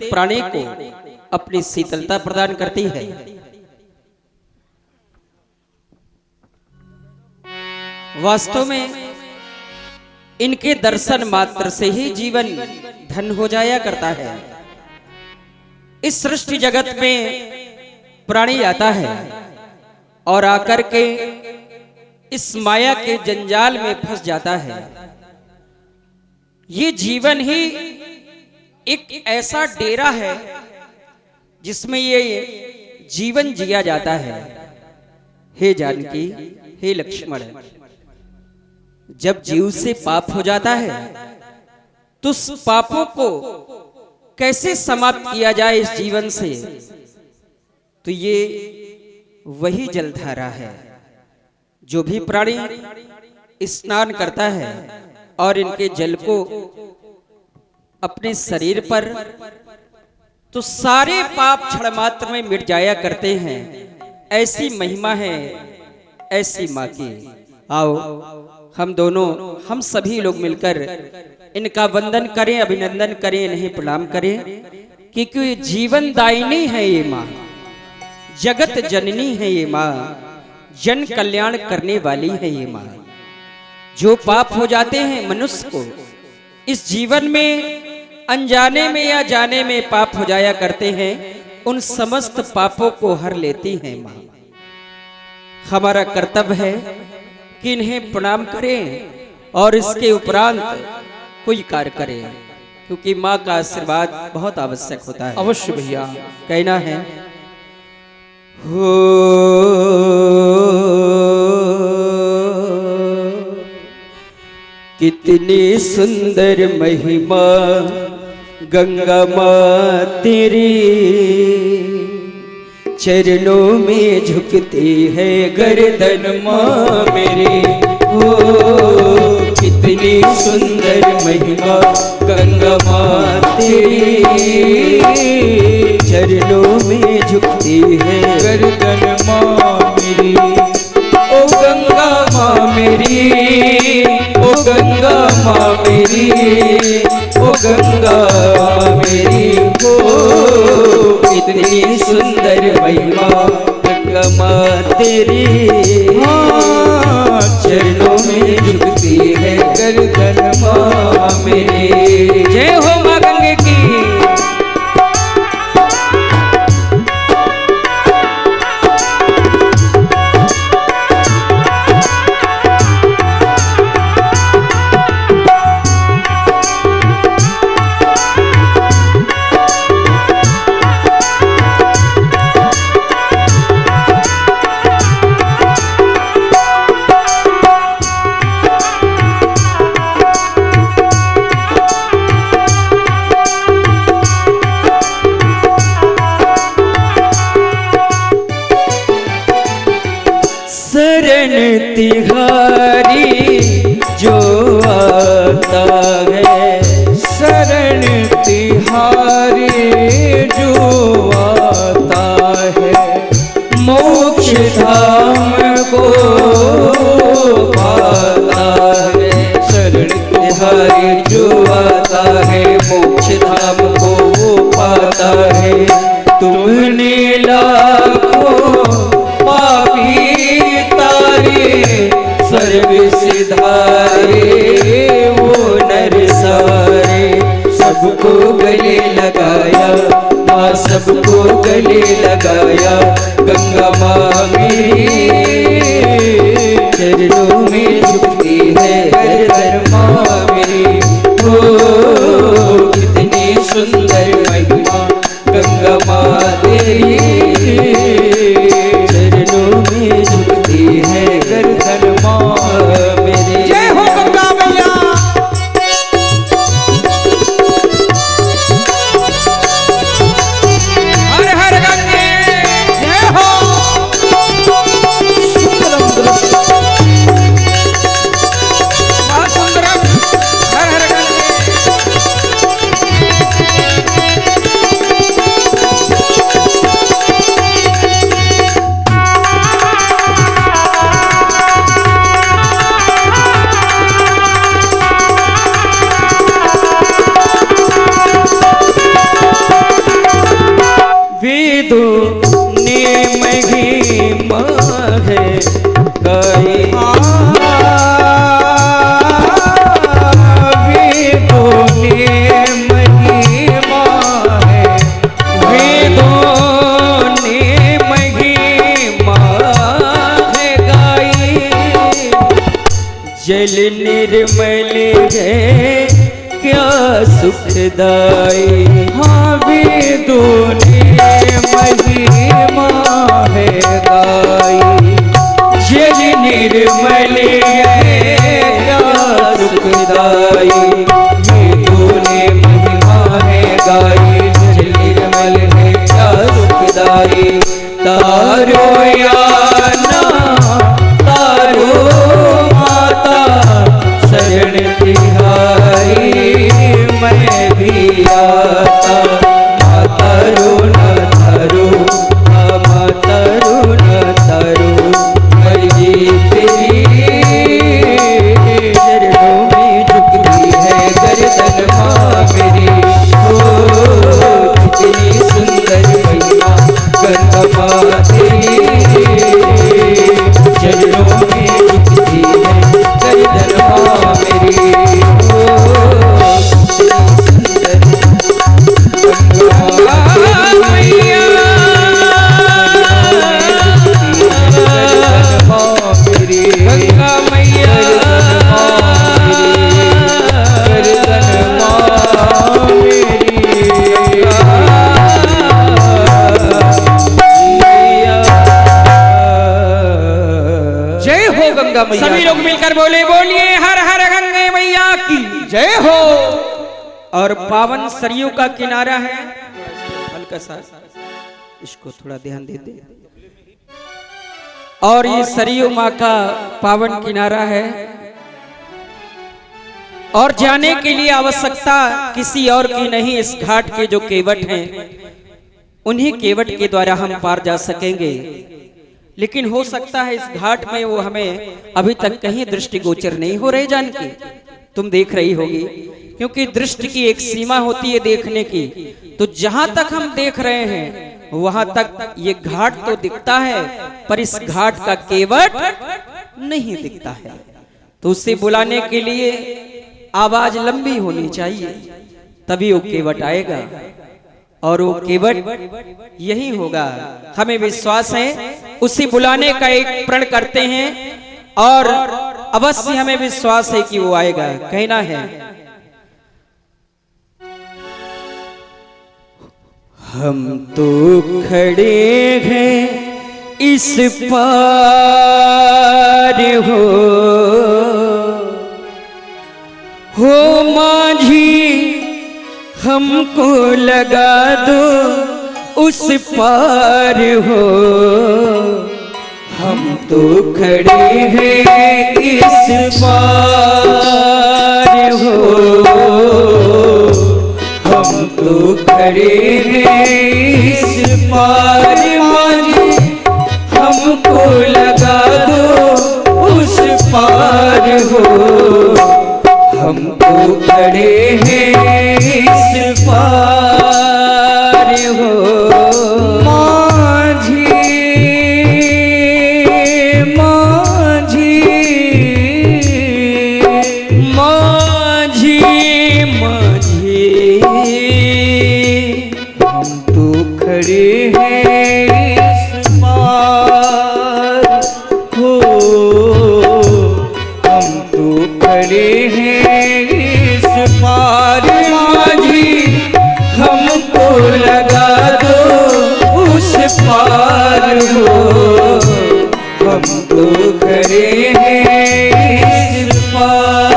प्राणी को अपनी शीतलता प्रदान करती है। वास्तव में इनके दर्शन मात्र से ही जीवन धन हो जाया करता है। इस सृष्टि जगत में प्राणी आता है और आकर के इस माया के जंजाल में फंस जाता है। ये जीवन ही एक ऐसा डेरा है जिसमें ये जीवन जिया जाता है। हे जानकी, हे लक्ष्मण, जब जीव से पाप हो जाता है तो उस पापों को कैसे समाप्त किया जाए इस जीवन से, तो ये वही जलधारा है। जो भी प्राणी स्नान करता है और इनके जल को अपने शरीर पर, तो सारे पाप क्षण मात्र में मिट जाया करते हैं। ऐसी महिमा है ऐसी माँ की। आओ हम दोनों, हम सभी लोग मिलकर इनका वंदन करें, अभिनंदन करें, इन्हें प्रणाम करें, क्योंकि जीवन दायिनी है ये माँ, जगत जननी है ये माँ, जन कल्याण करने वाली है ये माँ। जो पाप हो जाते हैं मनुष्य को इस जीवन में, अनजाने में या जाने में पाप हो जाया करते हैं, उन समस्त पापों को हर लेती है माँ। हमारा कर्तव्य है कि इन्हें प्रणाम करें और इसके उपरांत कोई कार्य करें, क्योंकि माँ का आशीर्वाद बहुत आवश्यक होता है। अवश्य भैया। कहना है हो कितनी सुंदर महिमा गंगा माँ तेरी, चरणों में झुकती है गर्दन माँ मेरी। हो कितनी सुंदर महिमा गंगा माँ तेरी, चरणों में झुकती है गर्दन माँ मेरी। ओ गंगा माँ मेरी, ओ गंगा माँ मेरी, ओ गंगा मेरी। हो इतनी सुंदर महिमा गंगा माँ तेरी, चरणों में झुकती है गर्दन माँ मेरी। जय हो माँ गंगे की। शरण तिहारी जो आता है, शरण तिहारी जो आता है, मोक्ष धाम को पाता है। शरण तिहारी जो आता है, मोक्ष धाम को पाता है। तुमने लाखों पापी सर्व सिधारे वो नर सारे, सबको गले लगाया माँ, सबको गले लगाया गंगा माँ मेरी। चरणों में झुकती है गर्दन माँ मेरी। हो कितनी सुंदर महिमा गंगा माँ तेरी, चरणों में झुकती है गर्दन माँ मेरी। जय हो गंगा मैया। हर हर गंगे जय हो। सुंदरम दृश्य सुंदरम, हर हर गंगे। वेदों ने महिमा है गाई, वेदों ने महिमा है, वेदों ने महिमा है गाई। जल निर्मल है क्या सुखदाई, हाँ वेदों ने महिमा है गाई। जल निर्मल है क्या सुखदाई, वेदों ने महिमा है गाई। जल निर्मल है क्या सुखदाई। तारो याना तारो माता शरण तिहारी, मैं भी आता। माता रो न तारो, माता रो न तारो, मर्जी तेरी चरणों में झुकती है गर्दन माँ मेरी। ओ कितनी सुंदर महिमा गंगा माँ तेरी, चरणों में झुकती है गर्दन माँ मेरी। ओ कितनी सुंदर गंगा मैया, गंगा मैया, जय हो गंगा मैया। सभी लोग मिलकर बोले, बोलिए हर हर गंगे मैया की जय हो। और पावन सरयू का किनारा है, हल्का सा इसको थोड़ा ध्यान दे दे। और ये सरयू माँ का पावन किनारा है, और जाने के लिए आवश्यकता किसी और की नहीं, इस घाट के जो केवट हैं उन्हीं केवट के द्वारा हम पार जा सकेंगे। लेकिन हो सकता है इस घाट में वो हमें अभी तक कहीं दृष्टिगोचर नहीं हो रहे। जानकी तुम देख रही होगी, क्योंकि दृष्टि की एक सीमा होती है देखने की। तो जहां तक हम देख रहे हैं वहां तक ये घाट तो दिखता है, पर इस घाट का केवट नहीं दिखता है। तो उसे बुलाने के लिए आवाज लंबी होनी चाहिए, तभी वो केवट आएगा। और वो केवट यही होगा, हमें विश्वास है। उसे बुलाने का एक प्रण करते हैं और अवश्य हमें विश्वास है कि वो आएगा। कहना है, हम तो खड़े हैं इस पार हो माझी, हमको लगा दो उस पार हो। हम तो खड़े हैं इस पार हो, हम तो खड़े हैं इस पार माझी, हमको लगा दो उस पार हो। हम तो खड़े हैं इस पार हो। माझी माझी माझी माझी, हम तो खड़े हैं इस पार हो। हम तो खड़े हैं इस पार माझी, हमको लगा दो उस पार हो। हम तो खड़े हैं इस पार।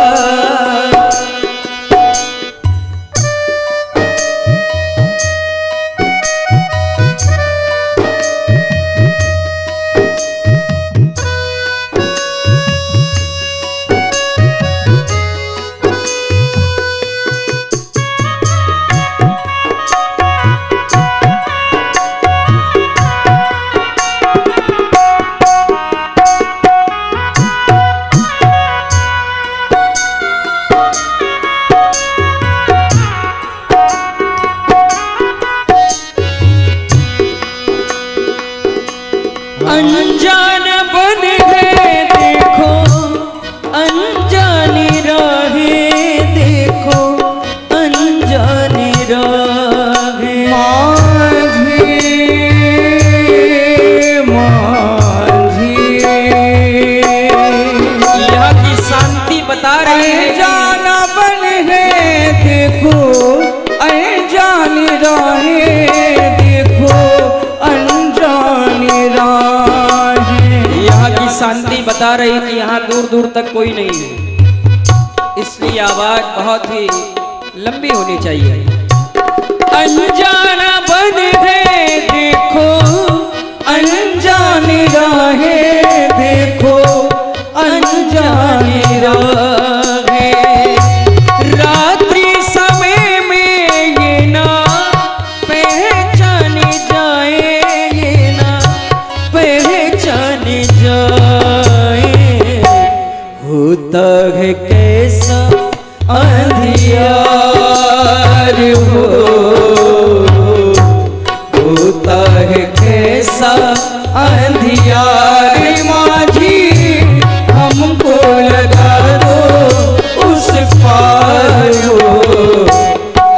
अनजान बन गए देखो, अनजानी राहें देखो, अनजानी राहें। माझी माझी यहाँ की शांति बता रही है कि जाना बन है देखो, अनजानी राहें देखो, अनजानी राहें। यहाँ की शांति बता रही कि यहाँ दूर दूर तक कोई नहीं है, इसलिए आवाज बहुत ही लंबी होनी चाहिए। अनजाना बन है देखो, अनजानी राहें देखो, अनजानी राहें। रात्रि समय में ये ना पहचाने जाए, ये ना पहचाने जाए। होता है कैसा अंधियार हो, होता है कैसा अंधियार। माझी हमको लगा दो उस पार हो,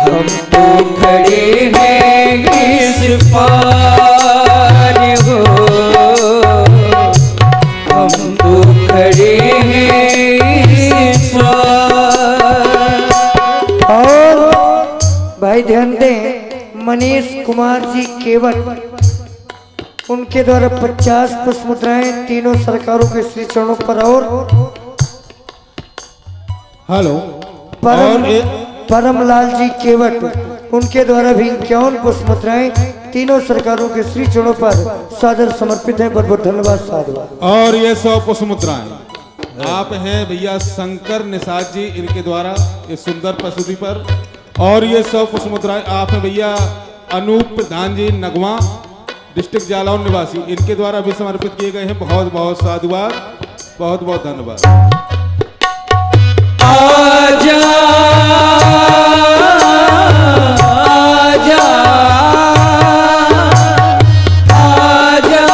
हम तो खड़े हैं इस पार हो, हम तो खड़े हैं इस पार। और भाई ध्यान दें, मनीष कुमार जी केवल उनके द्वारा 50 पुष्प मुद्राएं तीनों सरकारों के श्री चरणों पर, और हेलो परमलाल जी केवट उनके द्वारा भी 51 पुष्प मुद्राएं तीनों सरकारों के श्री चरणों पर सादर समर्पित हैं। बहुत बहुत धन्यवाद साधुवाद। और ये 100 पुष्प मुद्राएं आप हैं भैया शंकर निषाद जी, इनके द्वारा ये सुंदर प्रस्तुति पर। और ये 100 पुष्प मुद्राएं आप हैं भैया अनूप प्रधान जी नगवा, डिस्ट्रिक्ट जालौन निवासी, इनके द्वारा भी समर्पित किए गए हैं। बहुत बहुत साधुवाद, बहुत बहुत धन्यवाद। आजा आजा आजा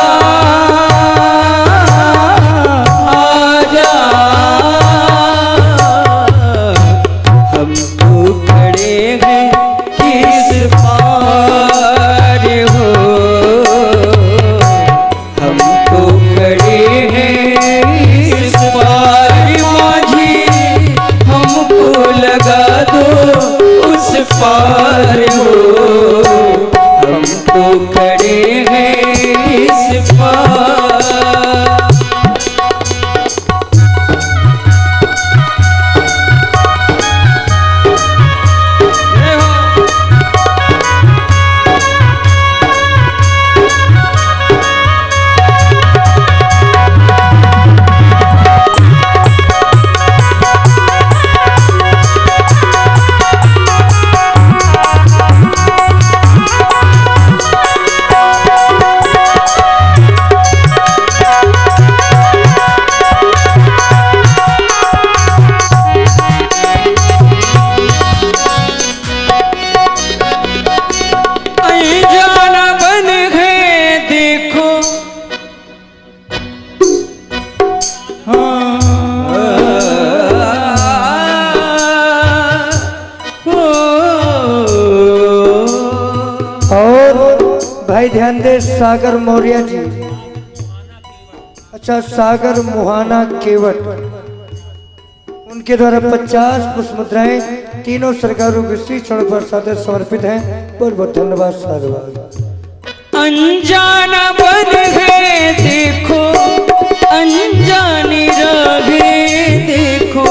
आजा, हम तो खड़े हैं इस पार हो, हम तो खड़े हैं इस पार। माझी हमको लगा दो उस पार हो, हम तो खड़े हैं इस पार। अनजाना बन गए देखो, और भाई ध्यान दे, सागर मौर्य जी, अच्छा सागर मुहाना केवट उनके द्वारा 50 पुष्प मुद्राएं तीनों सरकारों के श्री चरण पर सादर समर्पित हैं। बहुत बहुत धन्यवाद साधुवाद। अनजाना बन गए देखो, अनजानी राहें देखो,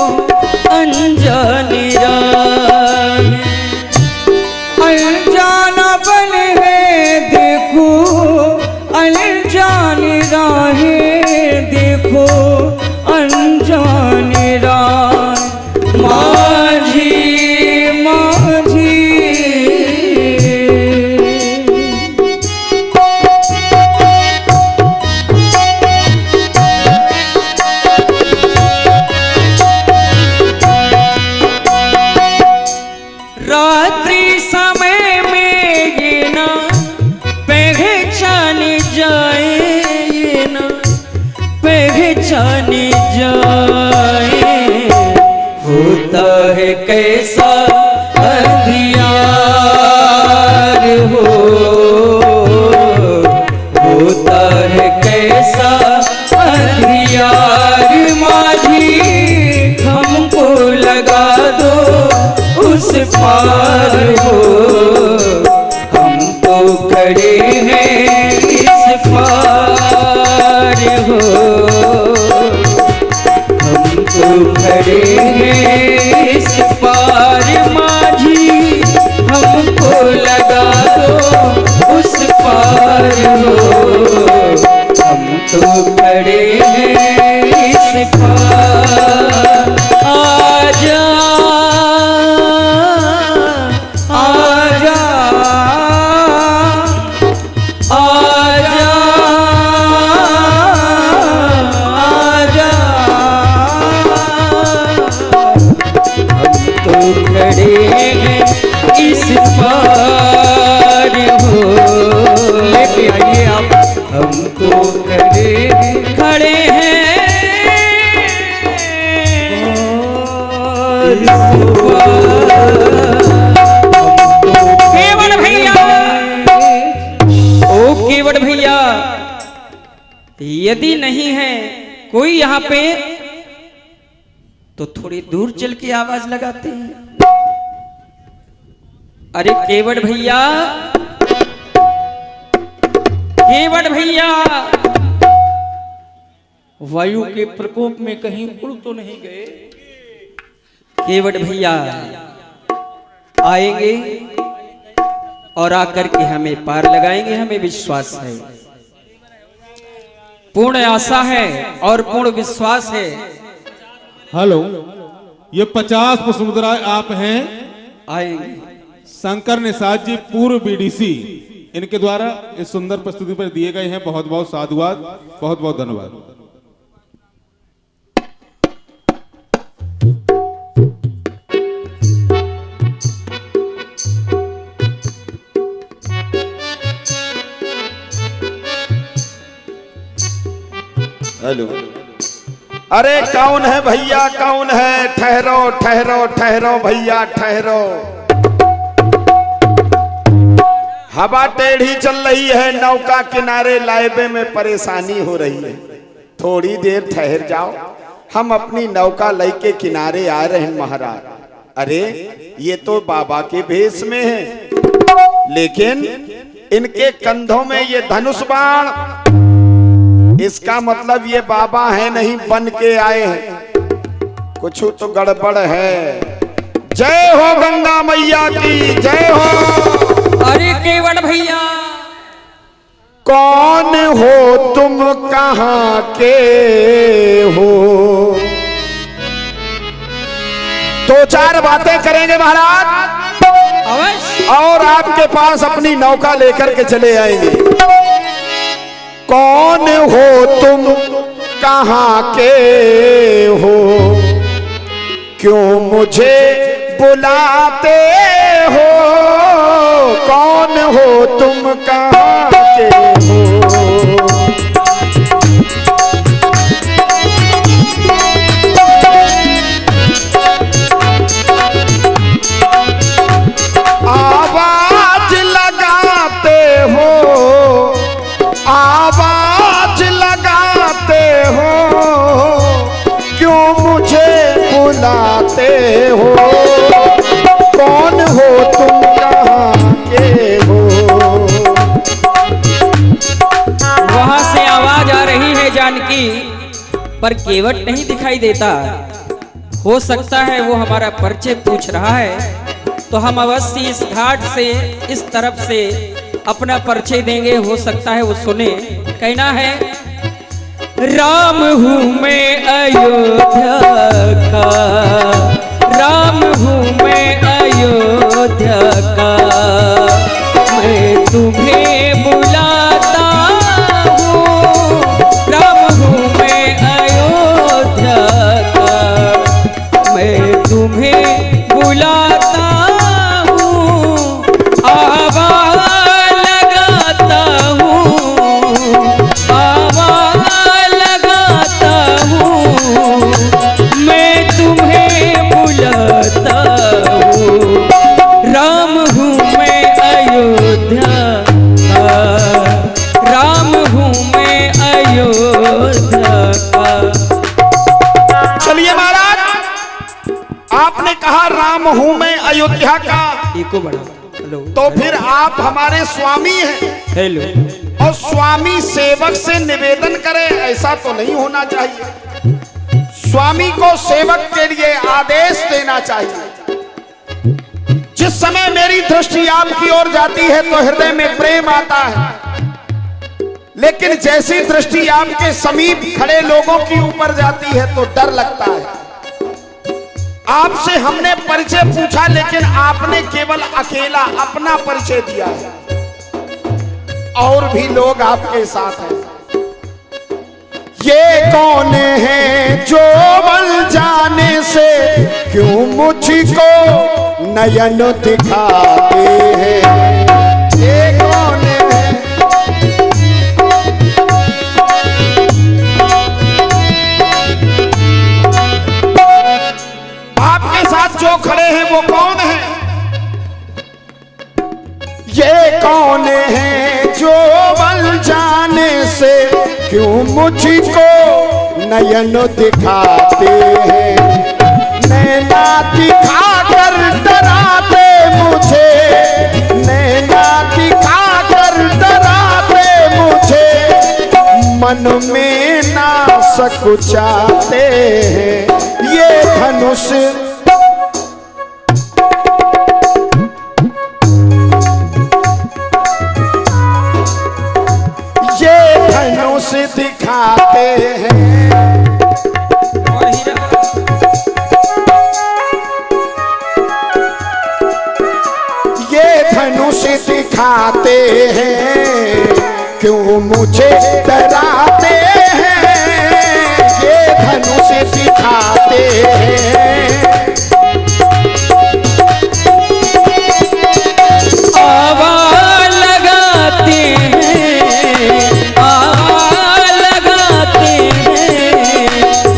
अनजानी राहें। अनजाना बन है देखो, अनजानी राहें देखो, अनजानी राह। माझी माझी होता है कैसा अंधियार हो, होता है कैसा अंधियार। माझी हमको लगा दो उस पार हो, हम तो खड़े हैं इस पार हो, हम तो खड़े हैं इस पार। माझी हमको लगा दो उस पार हो, हम तो खड़े हैं इस पार। आजा आजा आजा आजा, हम तो खड़े हैं इस पार हो। लेके आइए आप, हम तो खड़े हैं केवट भैया, ओ केवट भैया, यदि नहीं है कोई यहाँ पे तो थोड़ी दूर चल के आवाज लगाते हैं। अरे केवट भैया, केवट भैया, वायु के प्रकोप में कहीं उड़ तो नहीं गए? केवट भैया आएंगे और आकर के हमें पार लगाएंगे, हमें विश्वास है, पूर्ण आशा है और पूर्ण विश्वास है। हेलो, ये 50 पुष्पमुद्राएं आप हैं, आएंगे। शंकर निषाद जी पूर्व बीडीसी, इनके द्वारा इस सुंदर प्रस्तुति पर दिए गए हैं। बहुत बहुत साधुवाद, बहुत बहुत धन्यवाद। हेलो, अरे कौन है भैया, कौन है? ठहरो ठहरो ठहरो भैया ठहरो। हवा टेढ़ी चल रही है, नौका किनारे लाइबे में परेशानी हो रही है। थोड़ी देर ठहर जाओ, हम अपनी नौका लेके किनारे आ रहे हैं महाराज। अरे ये तो बाबा के भेष में है, लेकिन इनके कंधों में ये धनुष बाण, इसका मतलब ये बाबा है नहीं, बन के आए हैं। कुछ तो गड़बड़ है। जय हो गंगा मैया की जय हो। अरे केवट भैया, कौन हो तुम, कहां के हो? दो चार बातें करेंगे महाराज, अवश्य। और आपके पास अपनी नौका लेकर के चले आएंगे। कौन हो तुम, कहां के हो? क्यों मुझे बुलाते हो? कौन हो तुम, कहां के हो? आवाज लगाते हो, आवाज लगाते हो, क्यों मुझे बुलाते हो? कौन हो तुम, कहां के हो? वहां से आवाज आ रही है जानकी, पर केवट नहीं दिखाई देता। हो सकता है वो हमारा परिचय पूछ रहा है, तो हम अवश्य इस घाट से, इस तरफ से अपना परिचय देंगे। हो सकता है वो सुने। कहना है, राम हूं मैं अयोध्या का, राम हूं मैं अयोध्या का, मैं तुम्हें बुलाता हूँ। राम हूं मैं अयोध्या का, मैं तुम्हें बुलाता हूँ। आवाज लगाता हूँ, आवाज लगाता हूँ, मैं तुम्हें बुला अयोध्या का, एको बड़ा हेलो तो फिर आप हमारे स्वामी हैं। हेलो और स्वामी सेवक से निवेदन करे, ऐसा तो नहीं होना चाहिए। स्वामी को सेवक के लिए आदेश देना चाहिए। जिस समय मेरी दृष्टि आपकी ओर जाती है तो हृदय में प्रेम आता है, लेकिन जैसी दृष्टि आपके समीप खड़े लोगों की ऊपर जाती है तो डर लगता है। आपसे हमने परिचय पूछा, लेकिन आपने केवल अकेला अपना परिचय दिया है, और भी लोग आपके साथ हैं। ये कौन है जो बल जाने से क्यों मुझको नयन दिखाते हैं? ये कौन है? आपके साथ जो खड़े हैं वो कौन है? ये कौन है जो बल जाने से क्यों मुझको नयन दिखाते हैं? नैना दिखा कर डराते मुझे, नैना दिखा कर डराते मुझे, मन में ना सकुचाते हैं। ये धनुष से दिखाते हैं। ये धनुष दिखाते हैं, क्यों मुझे डराते हैं? ये धनुष दिखाते हैं। आवाज लगाते हैं, आवाज लगाते हैं,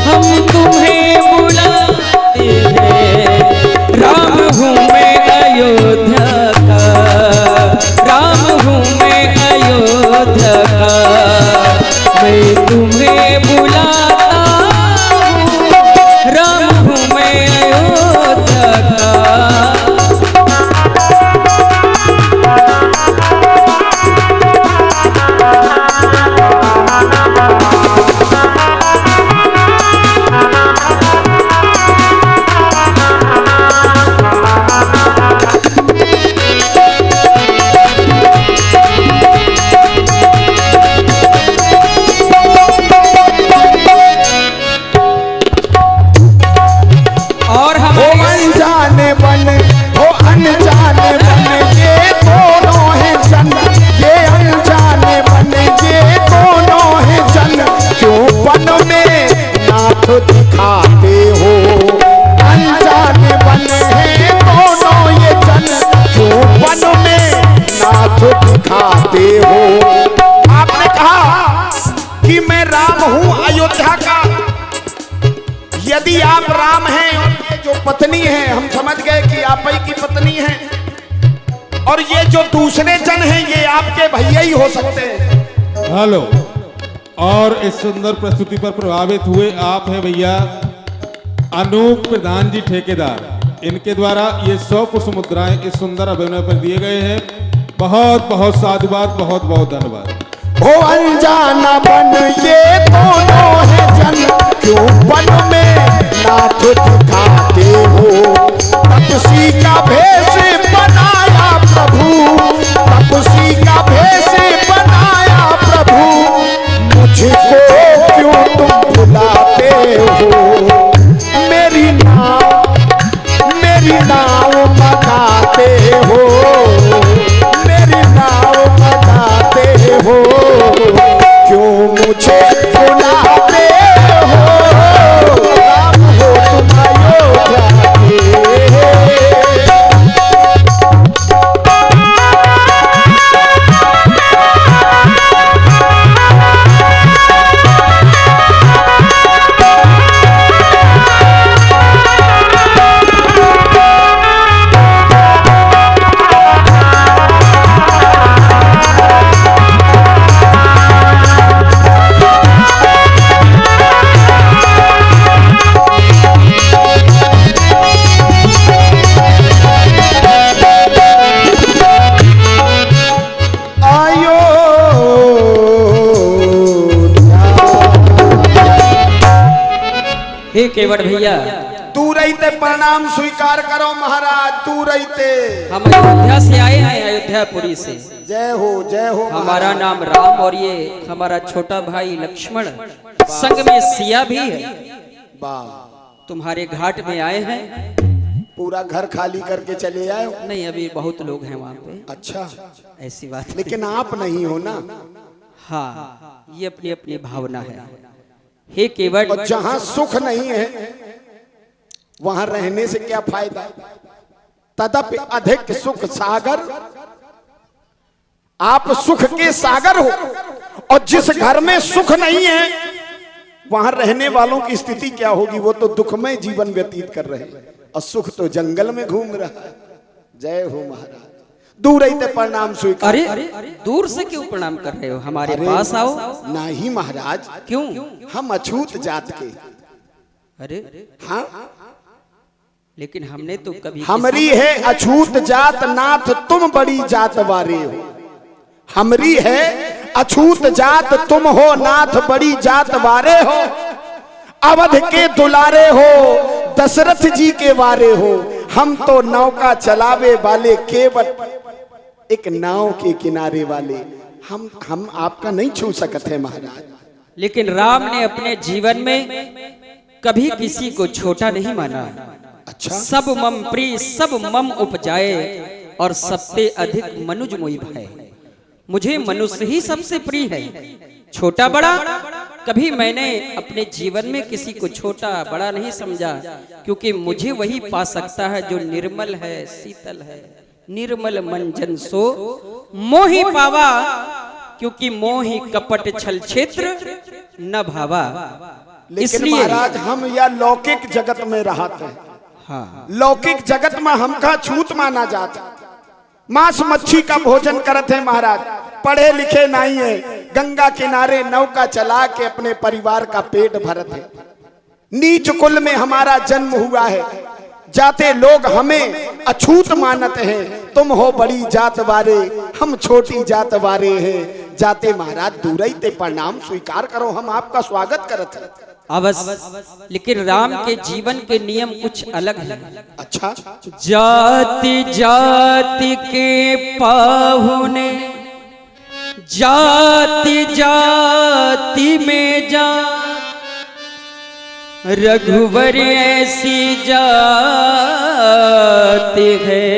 हम तुम्हें बुलाते हैं। राम हूँ मैं अयोध्या का, राम हूँ मैं अयोध्या का, मैं तुम्हें बुलाता हूँ। राम हूँ मैं अयोध्या का। दिखाते हो अनजाने बने हैं दोनों ये जन, क्यों वन में नाथ दिखाते हो? आपने कहा कि मैं राम हूं अयोध्या का। यदि आप राम हैं और ये जो पत्नी है, हम समझ गए कि आप ही की पत्नी है, और ये जो दूसरे जन हैं ये आपके भैया ही हो सकते हैं। हेलो, और इस सुंदर प्रस्तुति पर प्रभावित हुए आप हैं भैया अनूप प्रधान जी ठेकेदार। इनके द्वारा ये 100 पुष्प मुद्राएं इस सुंदर अभिनय पर दिए गए हैं। बहुत बहुत साधुवाद, बहुत बहुत धन्यवाद। हो अनजाना बन ये दोनों है जन, क्यों वन में नाथ दिखाते हो? तपसी का भेष बनाया प्रभु, तपसी का भेष बनाया प्रभु, मुझको क्यों तुम भुलाते हो? मेरी नाव मगाते हो, मेरी नाव मगाते हो, क्यों मुझे भुलाते हो? राम हो तुम अयोध्या के। हे केवट भैया, तू रहते प्रणाम स्वीकार करो महाराज, तू रहते। हम अयोध्या से आए हैं, अयोध्यापुरी से। जय हो जय हो। हमारा नाम राम और ये हमारा छोटा भाई लक्ष्मण, संग में सिया भी है। वाह, तुम्हारे घाट में आए हैं। पूरा घर खाली करके चले आए हो? नहीं, अभी बहुत लोग हैं वहाँ पे। अच्छा, ऐसी बात लेकिन आप नहीं हो ना। हाँ, ये अपनी अपनी भावना है। हे केवट, और जहाँ सुख नहीं है वहां रहने से क्या फायदा? तदप अधिक सुख सागर, आप सुख के सागर हो। और जिस घर में सुख नहीं है वहां रहने वालों की स्थिति क्या होगी? वो तो दुखमय जीवन व्यतीत कर रहे हैं और सुख तो जंगल में घूम रहा है। जय हो महाराज। दूर रहते प्रणाम स्वीकार। अरे दूर से क्यों प्रणाम कर रहे हो? हमारे पास आओ। नहीं महाराज। क्यों? हम अछूत जात के। अरे हाँ, लेकिन हमने तो कभी हमरी है अछूत जात नाथ, तुम बड़ी जात वारे हो। हमरी है अछूत जात, तुम हो नाथ बड़ी जात वारे हो। अवध के दुलारे हो, दशरथ जी के वारे हो। हम तो नौका चलावे वाले, केवल एक नाव के किनारे वाले। हम आपका नहीं छू सकते हैं महाराज। लेकिन राम ने अपने जीवन में कभी किसी को छोटा नहीं माना। अच्छा, सब मम प्रिय, सब मम उपजाए, और सबसे अधिक मनुज मोहि भाए। मुझे मनुष्य ही सबसे प्रिय है। छोटा बड़ा कभी मैंने अपने जीवन में किसी को छोटा बड़ा नहीं समझा, क्योंकि मुझे वही पा सकता है जो निर्मल है, शीतल है। निर्मल मन जन सो मोहि पावा, क्योंकि मोहि कपट छल क्षेत्र न भावा। लेकिन महाराज हम या लौकिक जगत में रहते हैं। हाँ, लौकिक जगत में हमका छूत माना जाता। मांस मच्छी का भोजन करते हैं महाराज। पढ़े लिखे नहीं है, गंगा किनारे नौका चला के अपने परिवार का पेट भरते हैं। नीच कुल में हमारा जन्म हुआ है। जाते लोग हमें अछूत मानते हैं। तुम हो बड़ी जात वारे, हम छोटी जात वारे हैं। जाते महाराज दूर ही प्रणाम स्वीकार करो, हम आपका स्वागत करते हैं। अवश्य, लेकिन राम के जीवन के नियम कुछ अलग है। अच्छा, जाति जाति के पाहुने, जाति जाति में जात, रघुवर ऐसी जाति है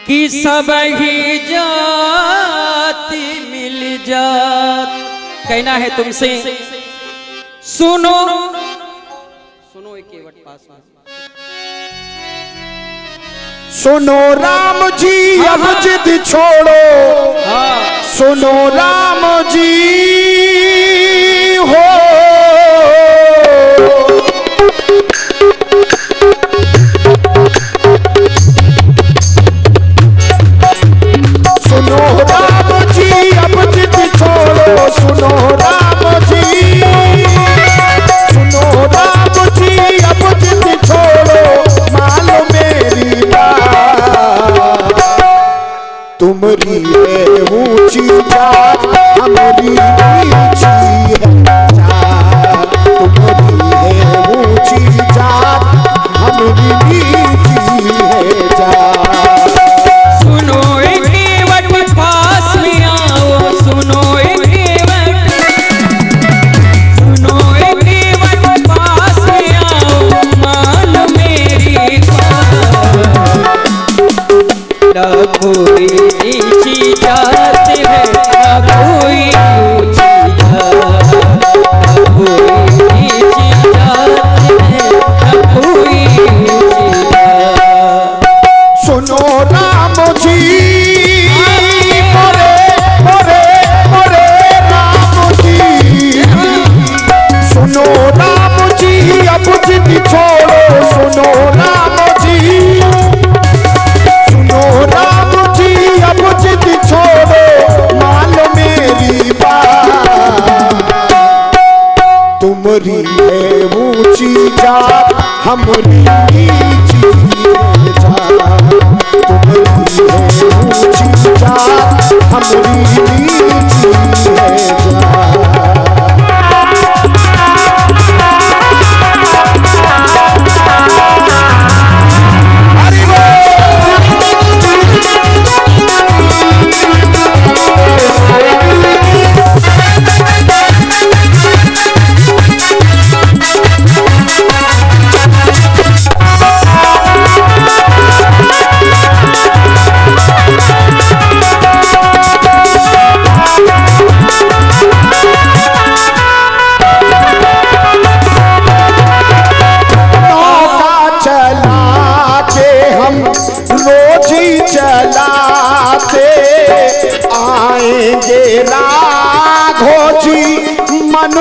कि सब ही जाति मिल जात। कहना है तुमसे, सुनो सुनो, एक केवट पास में। सुनो राम जी अब जिद छोड़ो। हाँ, सुनो राम जी हो। सुनो राम जी अब जिद छोड़ो। सुनो राम जी, सुनो राम जी अब जिद छोड़ो। मालो मेरी बात, तुमरी है ऊंची जात, हमारी नीची है जात। तुमरी है ऊंची जात, हमारी नीची है जात। सुनो एक केवट पास में आओ। सुनो एक केवट, सुनो एक केवट पास में आओ। मान मेरी बात, न कोई नीची जात है, न कोई ऊंची जात। न कोई नीची जात है, न कोई ऊंची जात। सुनो राम जी, मोरे मोरे मोरे राम जी। सुनो राम जी अब जिद छोड़ो। सुनो राम जी, सुनो राम जी अब जिद छोड़ो। मान मेरी बात, तुमरी है ऊंची जात, हमारी नीची है जात। तुमरी है ऊंची जात, हमारी नीची है जात।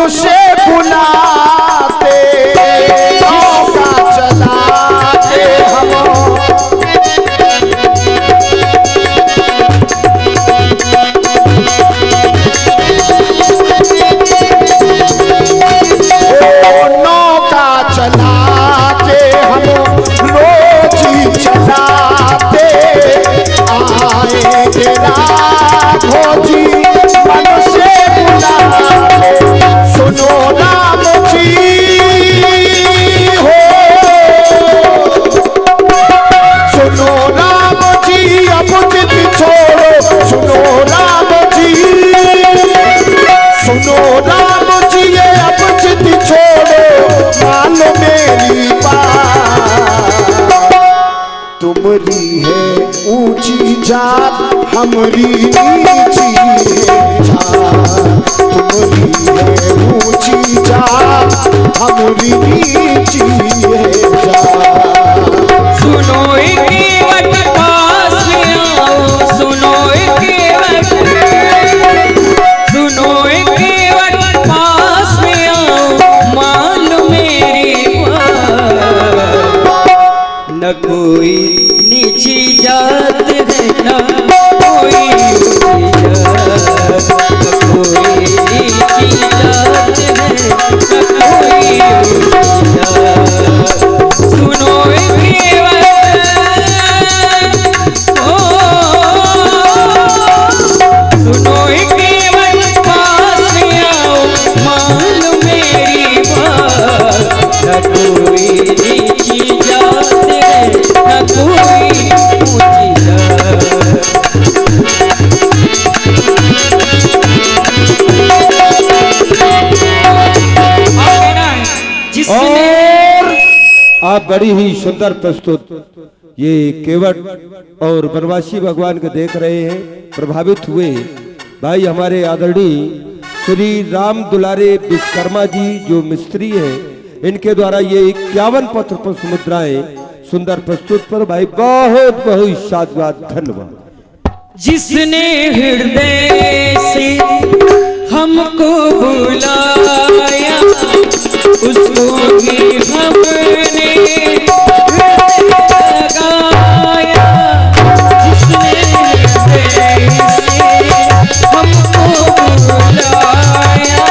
मनुष्य बुलाते नौका चलाते हम नौका चलाते हम रोज ही चलाते आएंगे राघो जी मन से बुलाते सुनो राम जी हो सुनो राम जी अब जिद छोड़ो सुनो राम जी सुनो राम जी ये अब जिद छोड़ो मान मेरी बात तुमरी है ऊंची जात हमरी नीची जात तुमरी है ऊंची जात हमरी नीची जात सुनो केवट पास में आओ सुनो केवट पास में आओ मान मेरी बात न कोई नीची जात है न कोई ऊंची जात न कोई नीची जात है न कोई ऊंची जात सुनो सुनो केवट पास में आओ मान मेरी बात न कोई नीची जात है न कोई ऊंची जात और आप बड़ी ही सुंदर प्रस्तुत ये केवट और बनवासी भगवान को देख रहे हैं, प्रभावित हुए भाई हमारे आदरणीय श्री राम दुलारे विश्वकर्मा जी जो मिस्त्री हैं, इनके द्वारा ये 51 पत्र पुष्प मुद्राएं सुंदर प्रस्तुत पर भाई बहुत बहुत साधुवाद धन्यवाद। जिसने हृदय से हमको बुलाया उसको ही हमने लगाया जिसने हृदय से हमको बुलाया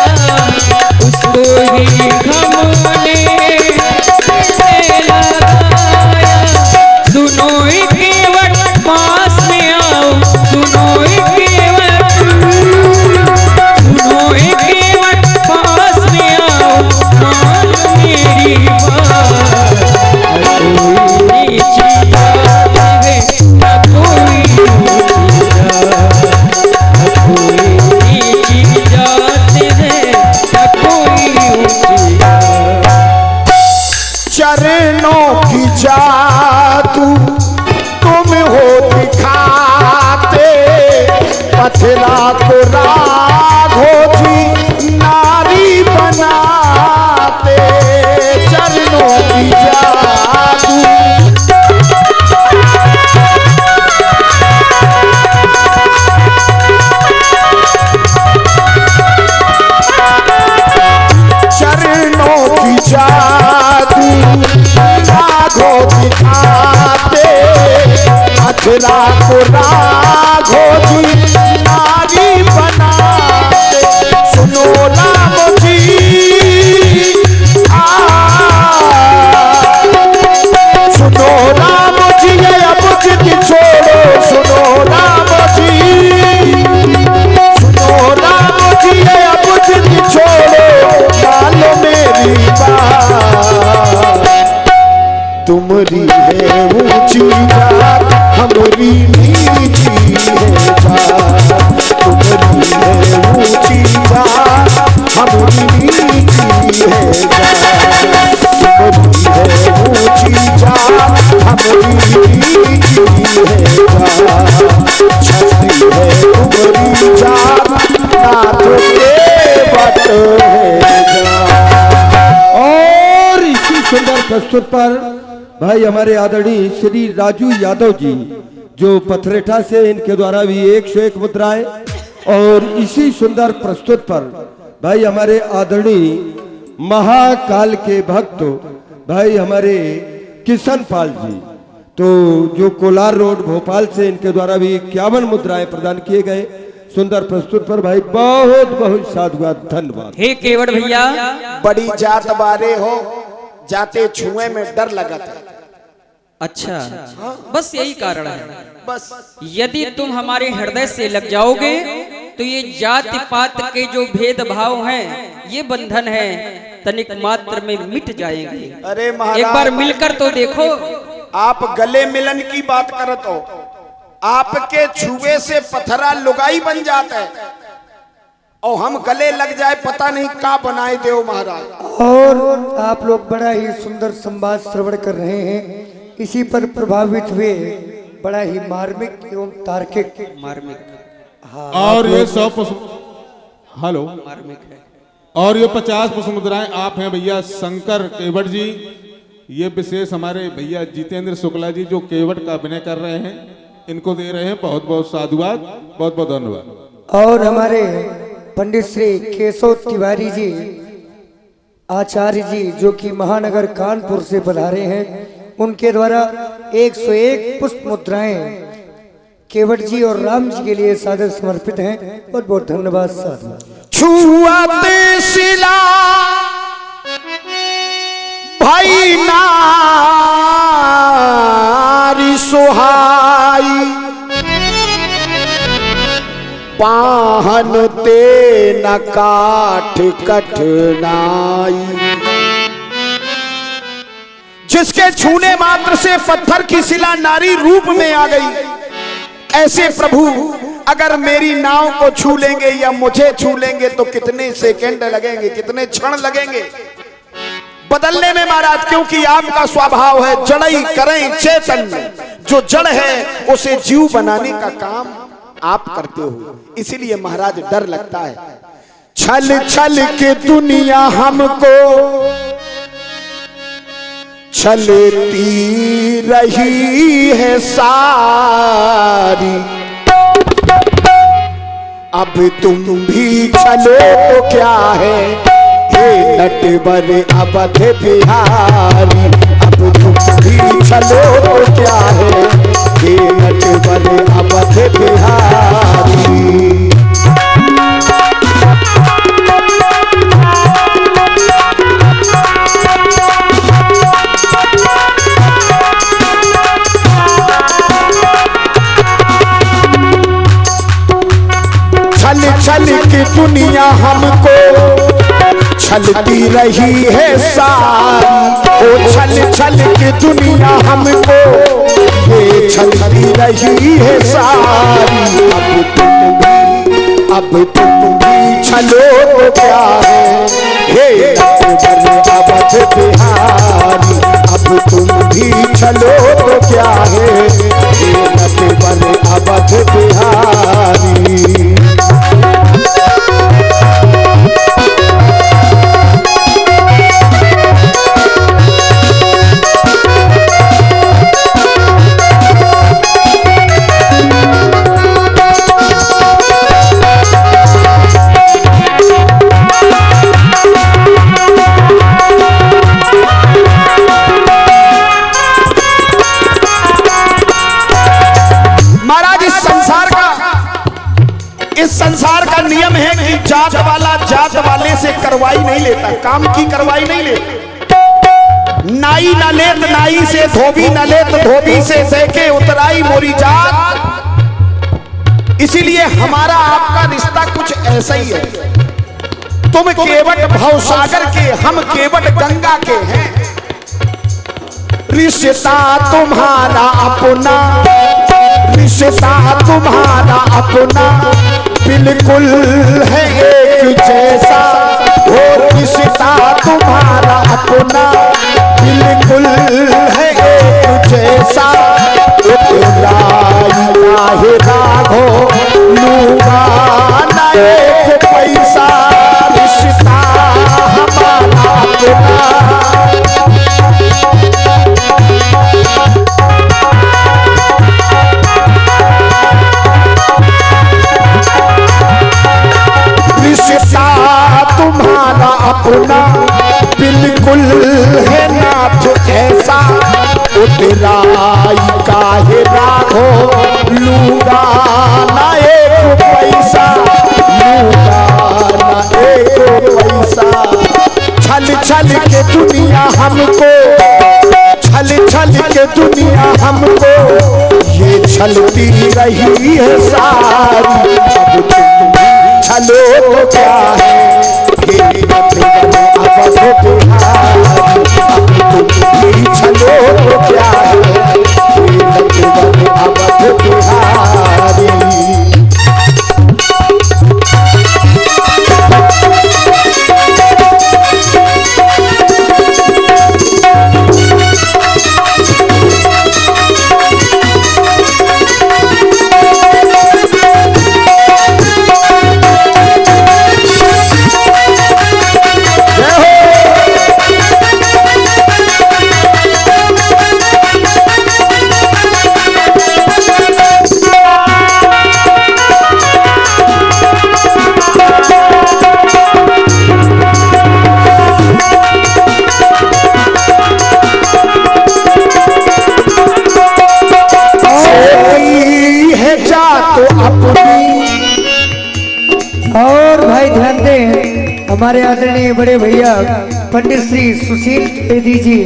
उसको ही हमने लगाया सुनो केवट पास में आओ सुनो केवट पास में आओ मान मेरी बात कोई नीची जात है न कोई ऊंची जात कोई नीची जात है न कोई ऊंची जात चरणों की जादू तुम हो दिखाते पथरा को राघो जी नारी बनाते चरणों की जादू चरणों की जादू राघो दिखाते पथरा को राघो जी नारी बनाते सुनो राम जी सुनो राम जी ये अब जिद छोड़ो सुनो राम जी सुनो राम जी ये अब जिद छोड़ो मानो मेरी बात तुमरी है ऊंची जात हमरी नीची है जात तुमरी है ऊंची जात हमरी नीची है जात तुमरी है ऊंची जात हमरी नीची है जात छठी है तुमरी जात नाथ के बट है जात। और इसी सुंदर प्रस्तुत पर भाई हमारे आदरणीय श्री राजू यादव जी जो पथरेठा से, इनके द्वारा भी 101 मुद्राएं। और इसी सुंदर प्रस्तुत पर भाई हमारे आदरणीय महाकाल के भक्त भाई हमारे किशन पाल जी, तो जो कोलार रोड भोपाल से इनके द्वारा भी 51 मुद्राएं प्रदान किए गए सुंदर प्रस्तुत पर भाई बहुत बहुत साधुवाद, धन्यवाद। हे केवट भैया, बड़ी जात बारे हो, जाते छुए में डर लगा था। अच्छा, बस यही कारण है। बस यदि तुम हमारे हृदय से लग जाओगे तो ये जाति पात के जो भेदभाव हैं, ये बंधन है, तनिक मात्र में मिट जाएंगे। अरे एक महाराज, बार मिलकर तो देखो। आप गले मिलन की बात करत हो, आपके छुए से पथरा लुगाई बन जाता है और हम गले लग जाए पता नहीं का बनाए देव महाराज। और आप लोग बड़ा ही सुंदर संवाद श्रवण कर रहे हैं, इसी पर प्रभावित हुए बड़ा ही मार्मिक एवं तार्किक मार्मिक, और ये 100 हेलो मार्मिक है। और ये 50 पुष्प मुद्राएं आप हैं भैया शंकर केवट जी। ये विशेष हमारे भैया जितेंद्र शुक्ला जी जो केवट का अभिनय कर रहे हैं, इनको दे रहे हैं। बहुत बहुत साधुवाद, बहुत बहुत धन्यवाद। और हमारे पंडित श्री केशव तिवारी जी आचार्य जी जो कि महानगर कानपुर से पधारे हैं, उनके द्वारा 101 पुष्प मुद्राएं केवट जी और राम जी के लिए सादर समर्पित हैं। बहुत बहुत धन्यवाद। साधु छुआते शिला भाई नारी सुहाई, पाहन ते न काठ कठनाई। जिसके छूने मात्र से पत्थर की शिला नारी रूप में आ गई, ऐसे प्रभु अगर मेरी नाव को छू लेंगे या मुझे छू लेंगे तो कितने सेकंड लगेंगे, कितने क्षण लगेंगे बदलने में महाराज। क्योंकि आपका स्वभाव है जड़ई करें चेतन में, जो जड़ है उसे जीव बनाने का काम आप करते हो, इसीलिए महाराज डर लगता है। छल छल के दुनिया हमको छलती रही है सारी, अब तुम भी चलो तो क्या है ये नटवर अवध बिहारी। अब तुम भी चलो तो क्या है ये नटवर अवध बिहारी। छल की दुनिया हमको छलती रही है सारी, ओ छल छल की दुनिया हमको ये छलती रही है सारी। अब तुम भी छलो तो क्या है हे अवध बिहारी। अब तुम भी छलो तो क्या है हे अवध बिहारी। संसार का नियम है कि जात वाला जात वाले से करवाई नहीं लेता, काम की करवाई नहीं लेता। नाई न लेत नाई से, धोबी न लेत धोबी से, देखे उतराई मोरी जात। इसीलिए हमारा आपका रिश्ता कुछ ऐसा ही है। तुम केवट भवसागर के, हम केवट गंगा के हैं। रिश्ता तुम्हारा अपना, रिश्ता तुम्हारा अपना बिल्कुल है एक जैसा। और रिश्ता तुम्हारा अपना बिल्कुल है एक जैसा। राघो लूंगा ना एक पैसा, रिश्ता हमारा अपना। रिश्ता छल के दुनिया हमको, छल छल के दुनिया हमको ये छलती रही है सारी। अब तुम छलो तो क्या है ये अवध बिहारी, अब तुम छलो तो क्या है ये अवध बिहारी। और भाई ध्यान दें, हमारे आदरणीय बड़े भैया पंडित श्री सुशील त्रिवेदी जी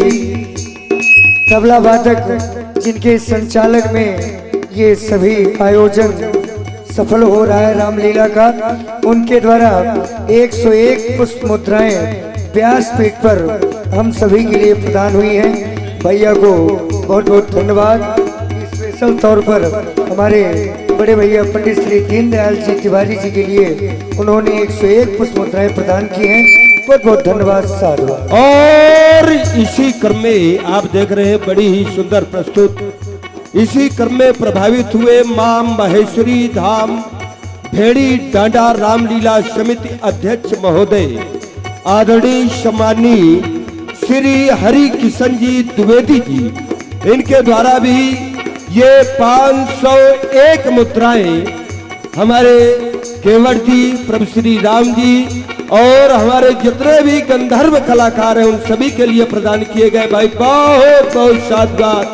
तबला वादक, जिनके संचालन में ये सभी आयोजन सफल हो रहा है रामलीला का, उनके द्वारा 101 पुष्प मुद्राएं व्यासपीठ पर हम सभी के लिए प्रदान हुई हैं। भैया को बहुत बहुत धन्यवाद। स्पेशल तौर पर हमारे बड़े भैया पंडित श्री दीनदयाल जी तिवारी जी के लिए उन्होंने 101 पुष्प मुद्राएं प्रदान की हैं। बहुत बहुत धन्यवाद साधुवाद। और इसी क्रम में आप देख रहे हैं बड़ी ही सुंदर प्रस्तुत, इसी क्रम में प्रभावित हुए मां महेश्वरी धाम भेड़ी डांडा रामलीला समिति अध्यक्ष महोदय आदरणीय सम्मानीय श्री हरि किशन जी द्विवेदी जी, इनके द्वारा भी ये 501 मुद्राएं हमारे केवट जी, प्रभु श्री राम जी और हमारे जितने भी गंधर्व कलाकार हैं उन सभी के लिए प्रदान किए गए। भाई बहुत बहुत साधुवाद,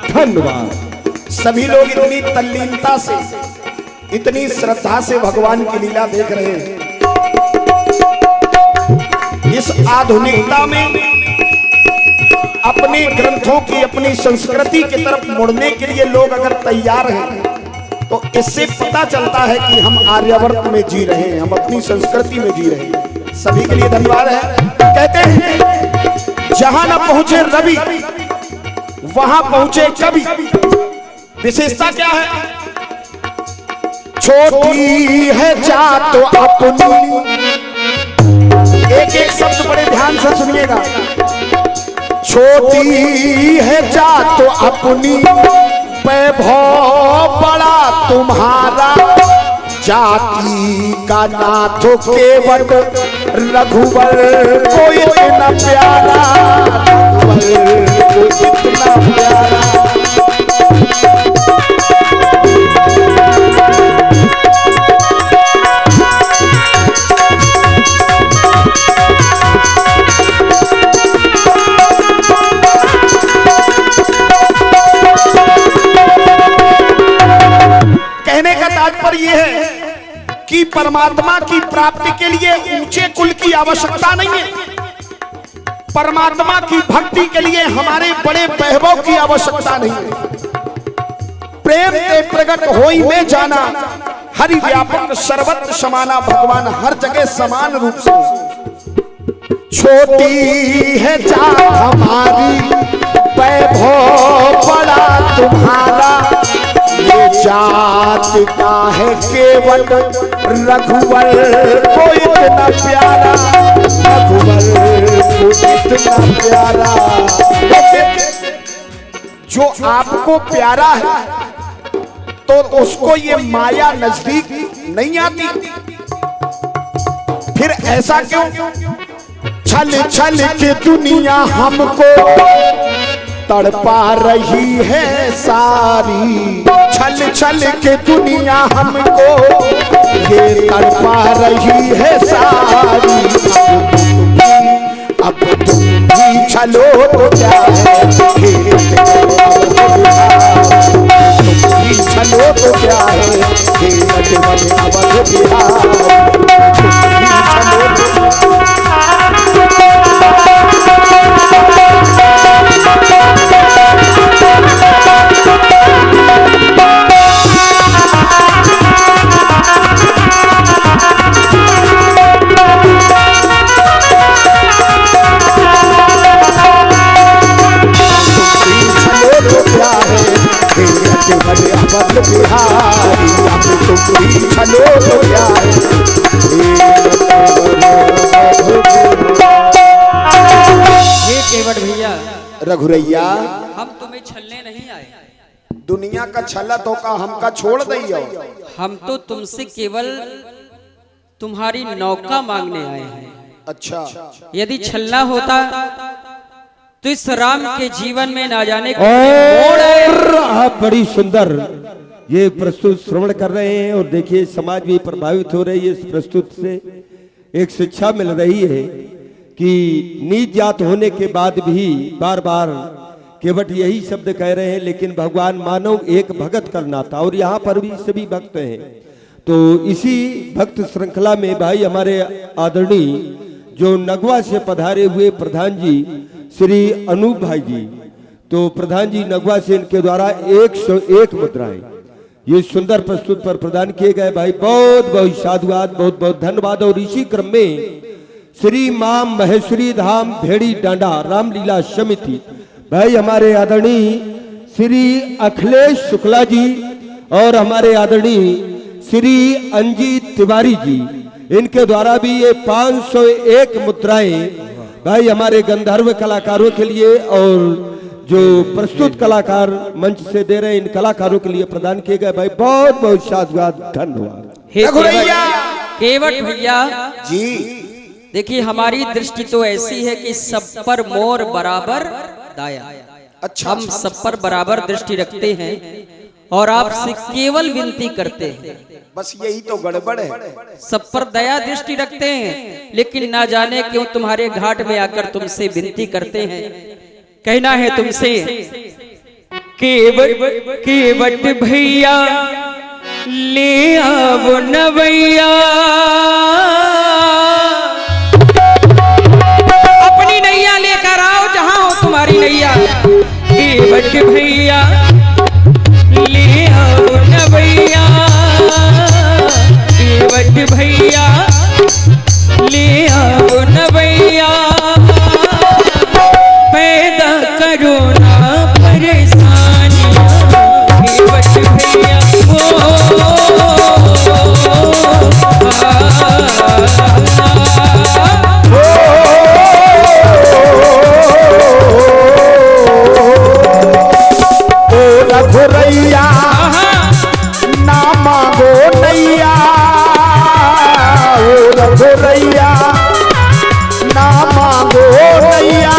धन्यवाद। सभी लोग इतनी तल्लीनता से, इतनी श्रद्धा से भगवान की लीला देख रहे हैं। इस आधुनिकता में अपने ग्रंथों की, अपनी संस्कृति की तरफ मुड़ने के लिए लोग अगर तैयार हैं तो इससे पता चलता है कि हम आर्यावर्त में जी रहे हैं, हम अपनी संस्कृति में जी रहे हैं। सभी के लिए धन्यवाद है। कहते हैं जहां न पहुंचे रवि वहां पहुंचे कवि। विशेषता क्या है? छोटी है जात तो अपनी, एक एक शब्द बड़े ध्यान से सुनिएगा। छोटी है जात तो अपनी, वैभव बड़ा तुम्हारा, जाति का नाथ केवट रघुवर को इतना प्यारा, रघुवर को इतना प्यारा। कहने का तात्पर्य यह है कि परमात्मा की प्राप्ति के लिए ऊंचे कुल की आवश्यकता नहीं है। परमात्मा की भक्ति के लिए हमारे बड़े वैभव की आवश्यकता नहीं है। प्रेम ते प्रकट होई में जाना, हरि व्यापक सर्वत्र समाना, भगवान हर जगह समान रूप से। छोटी है जात हमारी, वैभव बड़ा तुम्हारा, ये जात का है केवट रघुवर को इतना प्यारा, रघुवर को इतना प्यारा। जो आपको प्यारा है तो उसको ये माया नजदीक नहीं आती। फिर ऐसा क्यों? छल छल के दुनिया हमको तड़पा रही है सारी, छल छल के दुनिया हमको ये तड़पा रही है सारी। अब तुम भी छलो तो क्या है, तुम भी छलो तो क्या है, अवध बिहार। तुम भी छलो तो रघुरैया हम तुम्हें छलने नहीं आए, दुनिया का छलत हो का हमका छोड़ दइयो। हम तो तुमसे केवल तुम्हारी नौका मांगने आए हैं। अच्छा यदि छलना होता तो इस राम के जीवन में ना जाने मोड़ आए। और आप बड़ी सुंदर ये प्रस्तुत श्रवण कर रहे हैं और देखिए समाज भी प्रभावित हो रही है इस प्रस्तुत से। एक शिक्षा मिल रही है कि नीच जात होने के बाद भी बार बार केवट यही शब्द कह रहे हैं, लेकिन भगवान मानव एक भगत करना था और यहाँ पर भी सभी भक्त हैं। तो इसी भक्त श्रृंखला में भाई हमारे आदरणीय जो नगवा से पधारे हुए प्रधान जी श्री अनूप भाई जी, तो प्रधान जी नगवा से इनके द्वारा 101 मुद्राएं ये सुंदर प्रस्तुत पर प्रदान किए गए। भाई बहुत बहुत साधुवाद, बहुत बहुत धन्यवाद। और इसी क्रम में श्री मां महेश्वरी धाम भेड़ी डांडा रामलीला समिति भाई हमारे आदरणीय श्री अखिलेश शुक्ला जी और हमारे आदरणीय श्री अंजीत तिवारी जी, इनके द्वारा भी ये 501 मुद्राएं भाई हमारे गंधर्व कलाकारों के लिए और जो प्रस्तुत कलाकार मंच से दे रहे हैं इन कलाकारों के लिए प्रदान किए गए। भाई बहुत बहुत साधुवाद, धन्यवाद। हे रघुरैया केवट भैया जी, देखिए हमारी दृष्टि तो ऐसी है कि सब पर मोर बराबर दाया। अच्छा हम सब पर बराबर दृष्टि रखते हैं और आपसे केवल विनती करते हैं। बस यही तो गड़बड़ है। सब पर दया दृष्टि रखते हैं, लेकिन ना जाने क्यों तुम्हारे घाट में आकर तुमसे विनती करते हैं। कहना है तुमसे केवट भैया ले आओ नवैया, अपनी नैया लेकर आओ जहां हो तुम्हारी नैया। केवट भैया ले आओ नवैया, केवट भैया ले आओ नवैया, पैदा करो ना परेशानियां। केवट भैया रघुरैया ना मांगो नैया, ओ रघुरैया ना मांगो नैया,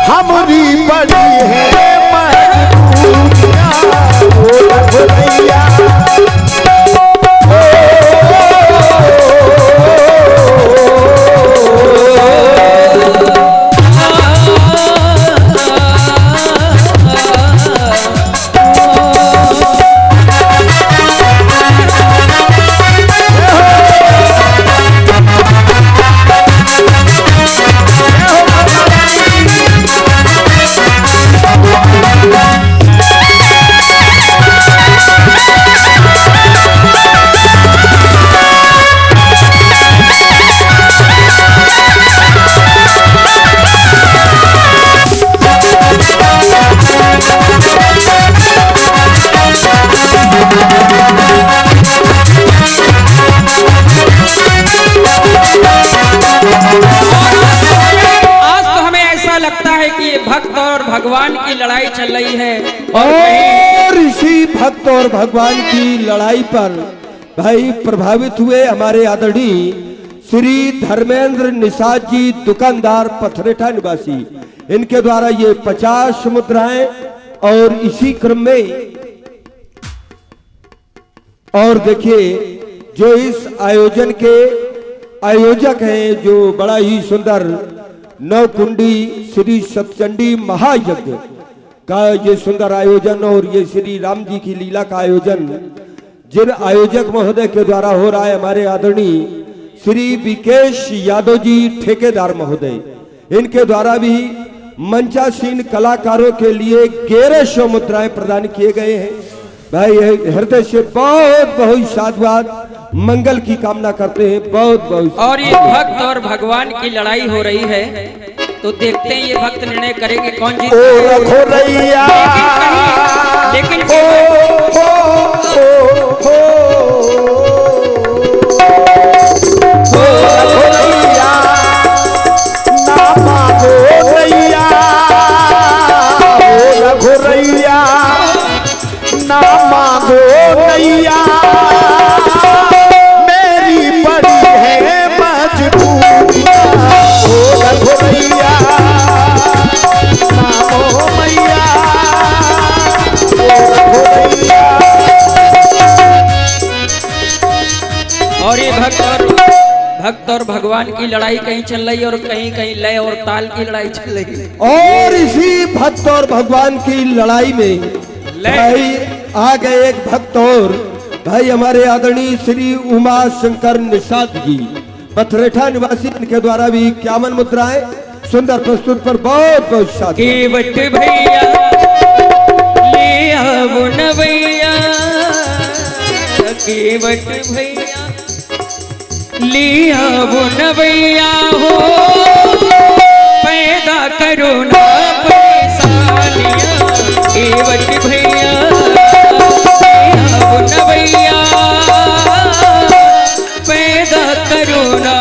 हमारी बड़ी है मजबूरियां, ओ रघुरैया भक्त और भगवान की लड़ाई चल रही है और इसी भक्त और भगवान की लड़ाई पर भाई प्रभावित हुए हमारे आदरणीय श्री धर्मेंद्र निषाद जी दुकानदार पथरेठा निवासी, इनके द्वारा ये 50 मुद्राएं और इसी क्रम में और देखिए जो इस आयोजन के आयोजक हैं जो बड़ा ही सुंदर नवकुंडी श्री सतचंडी महायज्ञ का ये सुंदर आयोजन और ये श्री राम जी की लीला का आयोजन जिन आयोजक महोदय के द्वारा हो रहा है हमारे आदरणीय श्री विकेश यादव जी ठेकेदार महोदय, इनके द्वारा भी मंचासीन कलाकारों के लिए 1100 मुद्राएं प्रदान किए गए हैं। भाई हृदय से बहुत बहुत साधुवाद, मंगल की कामना करते हैं, बहुत बहुत। और ये भक्त और भगवान की लड़ाई हो रही है, तो देखते हैं ये भक्त निर्णय करेंगे कौन जीत। लेकिन ना मांगो नैया और ये भक्त और भगवान की लड़ाई कहीं चल रही है और कहीं कहीं लय और ताल की लड़ाई चल रही है। और इसी भक्त और भगवान की लड़ाई में भाई आ गए एक भक्त और भाई हमारे आदरणीय श्री उमा शंकर निषाद जी पथरेठा निवासी, इनके द्वारा भी 51 मुद्राएं सुंदर प्रस्तुत पर बहुत बहुत शाबाश। केवट भैया ले आओ नवैया, केवट भैया ले आओ नवैया हो, पैदा करो ना परेशानियां। केवट भैया ले आओ नवैया, पैदा करो ना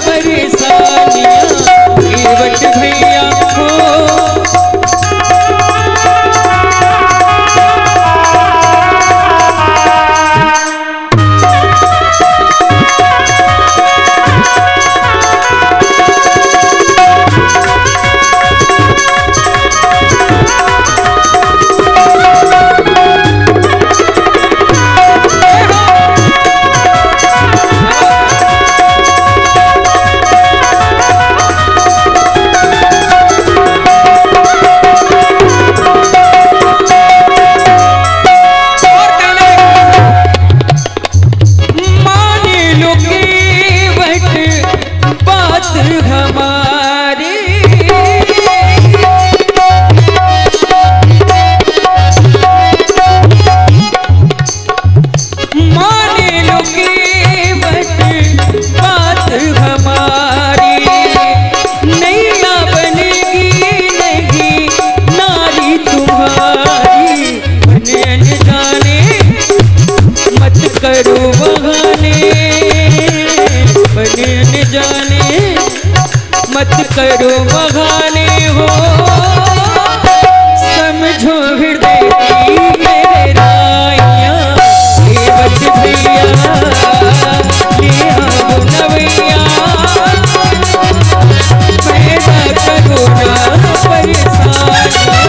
परेशानियां। केवट भैया हो मत करो बहाने हो, समझो हृदय की मेरे राइया। केवट भैया ले आओ नवैया, पैदा करो ना परेशानियां।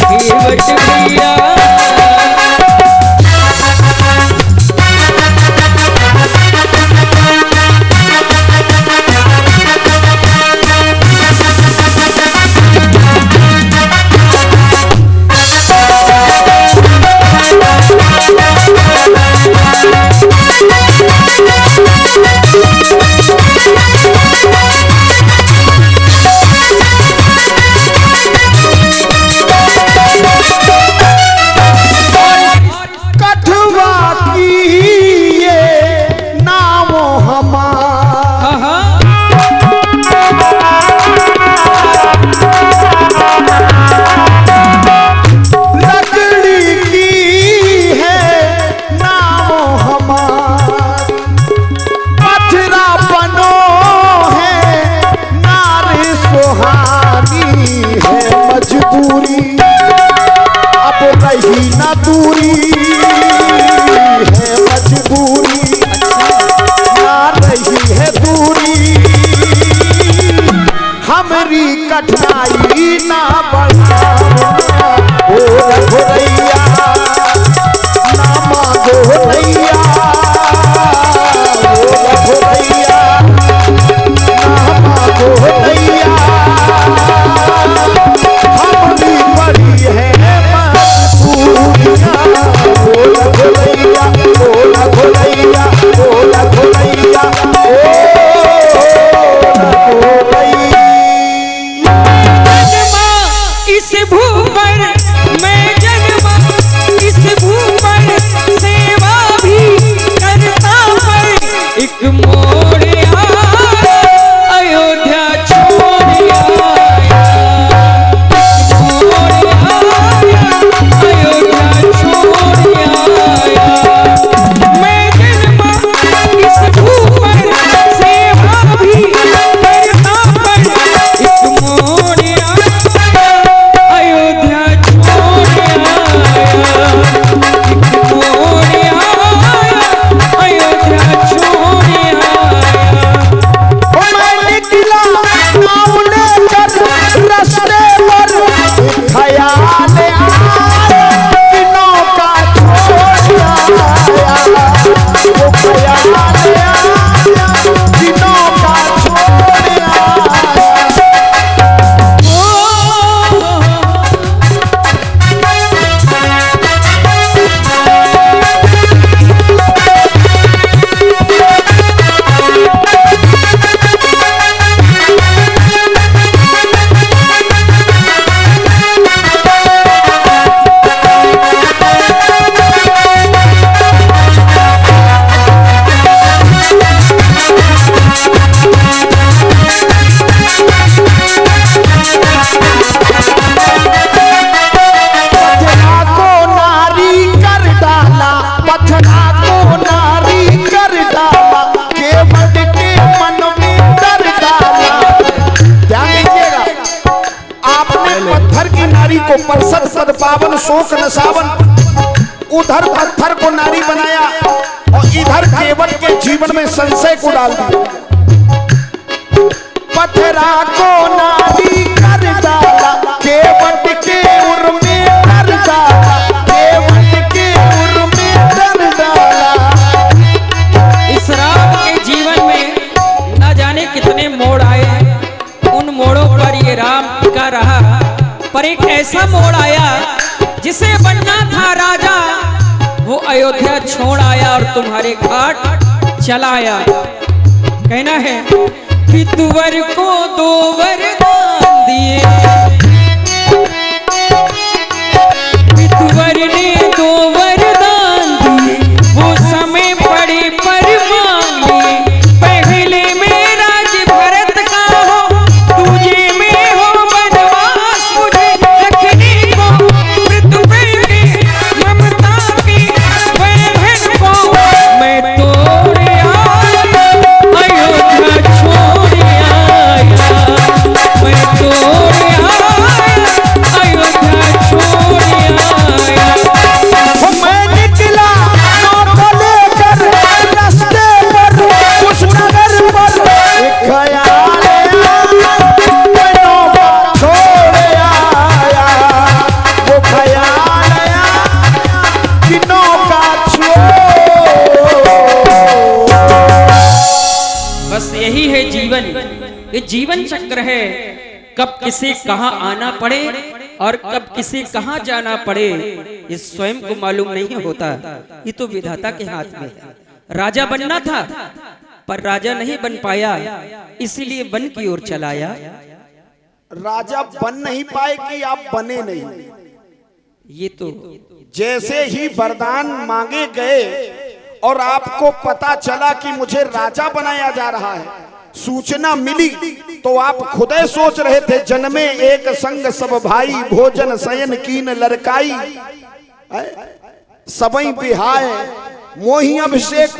केवट भैया ना दूरी है मजबूरी, ना रही है दूरी, हमारी कठिनाई ना बढ़ाओ ओ रघुरैया, ना मांगो नैया ओ रघुरैया, ना मांगो नैया, हमारी बड़ी है पावन शोक नसावन, उधर पत्थर को नारी बनाया और इधर केवट के जीवन में संशय को डाल दिया। पत्थरा को नारी कर डाला, केवट के उर में कर डाला, केवट के उर में कर डाला। इस राम के जीवन में न जाने कितने मोड़ आए, उन मोड़ों पर ये राम टिका रहा। पर एक ऐसा मोड़ आया जिसे बनना था राजा, वो अयोध्या छोड़ आया और तुम्हारे घाट चला आया। कहना है कि तुवर को दो वरदान दिए, तुवर ने दो वरदान दिए, वो समय पड़े पर मांग लिए। पहले में राज भरत का हो, तुझे में हो बनवास, मुझे रखने को पृथ्वी के ममता की बहन को। मैं तोड़ आया अयोध्या छोड़ आया, मैं तोड़ आया अयोध्या छोड़ आया। मैं निकला को लेकर रास्ते पर, उस नगर पर ख्याल छोड़ आया, वो ख्याल आया कि नौका बस यही है जीवन, ये जीवन चक्र है। कब किसे कहाँ आना पड़े और कब किसे कहाँ जाना पड़े, ये स्वयं को मालूम नहीं होता। ये तो विधाता के हाथ में है। राजा बनना था पर राजा नहीं बन पाया, इसीलिए वन की ओर चलाया। राजा बन नहीं पाए कि आप बने नहीं। ये तो जैसे ही वरदान मांगे गए और आपको पता चला कि मुझे राजा बनाया जा रहा है, सूचना मिली, तो आप खुदे सोच रहे थे जन्मे एक संग सब भाई, भोजन शयन कीन लड़काई, सबई बिहाय मोही अभिषेक।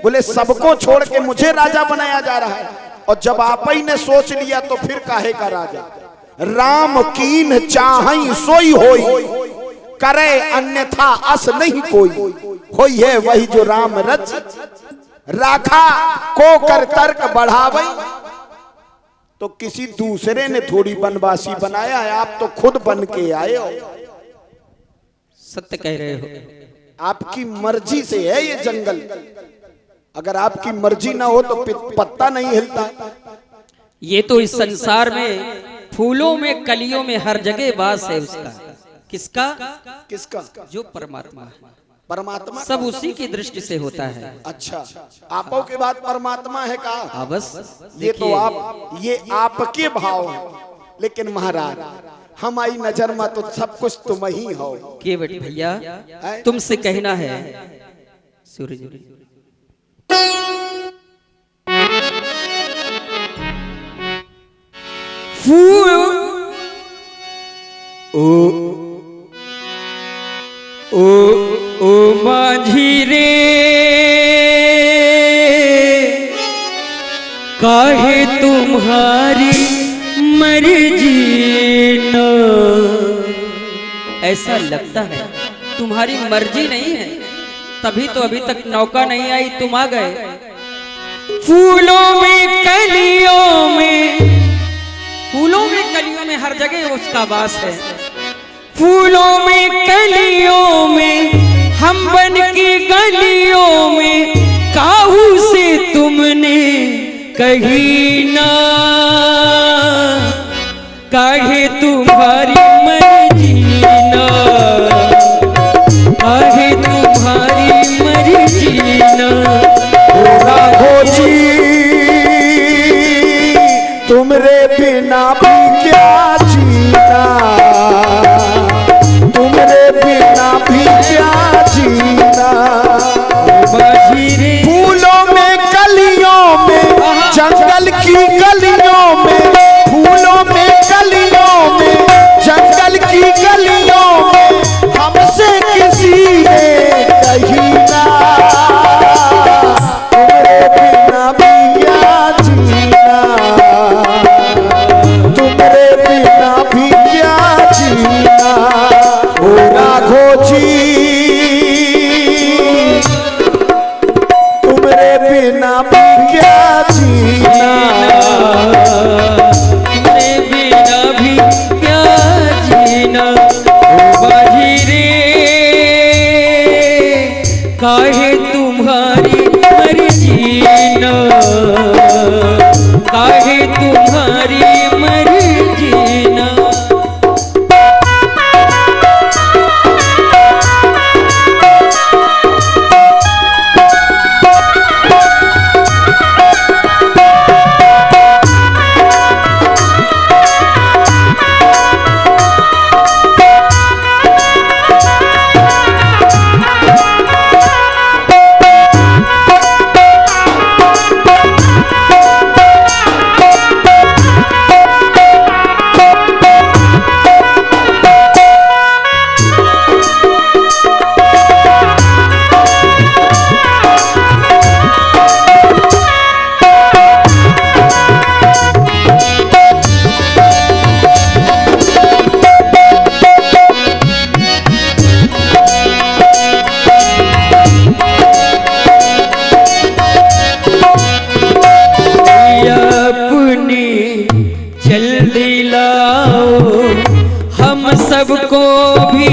बोले सबको छोड़ के मुझे राजा बनाया जा रहा है, और जब आप ही ने सोच लिया तो फिर काहे का राजा। राम कीन चाहई सोई होई, करे अन्यथा अस नहीं कोई। होई है वही जो राम रच राखा, को कर तर्क बढ़ावई। तो किसी दूसरे ने थोड़ी बनवासी बनाया है, आप तो खुद बन के आए हो। सत्य कह रहे हो। आपकी मर्जी से है ये जंगल, अगर आपकी मर्जी ना हो तो पत्ता नहीं हिलता। ये तो इस संसार में फूलों में कलियों में हर जगह वास है उसका। किसका? किसका? जो परमात्मा है। परमात्मा सब उसी की दृष्टि से होता है। अच्छा, आपों के बाद परमात्मा है का? हाँ बस ये तो आप, ये आपके भाव हैं, लेकिन महाराज हमारी नजर में तो सब कुछ तुम ही हो। केवट भैया तुमसे कहना है, सूरज फूल ओ माझी रे, काहे तुम्हारी मर्जी न। ऐसा लगता है तुम्हारी मर्जी नहीं है, तभी तो अभी तक नौका नहीं आई, तुम आ गए। फूलों में कलियों में, फूलों में कलियों में हर जगह उसका वास है। फूलों में कलियों में, हम बन की गलियों में, काहू से तुमने कही ना, काहे तुम्हारी मर्जी ना, काहे तुम्हारी मर्जी ना। तुमरे बिना भी क्या जीना, तुमरे बिना भी क्या जीना। फूलों में कलियों में, जंगल की गलियों में, फूलों में कलियों में, जंगल सबको भी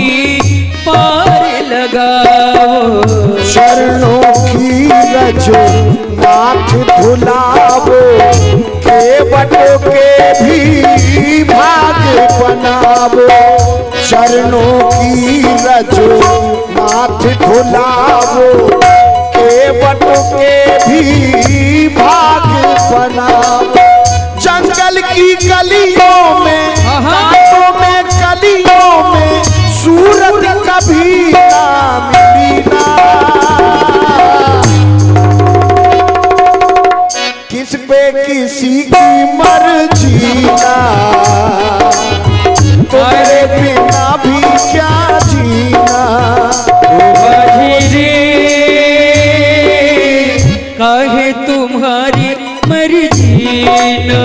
पार लगाओ। चरणों की रजो नाथ धुलावो, केवटों के भी भाग बनावो। चरणों की रजो नाथ धुलावो, केवटों के भी भाग बनावो। जंगल की गलियों में, कांटों में, कलियों में सूरत कभी ना मिली ना। किस पे किसी की मर्जी ना, तुम्हारे बिना भी क्या जीना। काहे तुम्हारी मर्जी ना,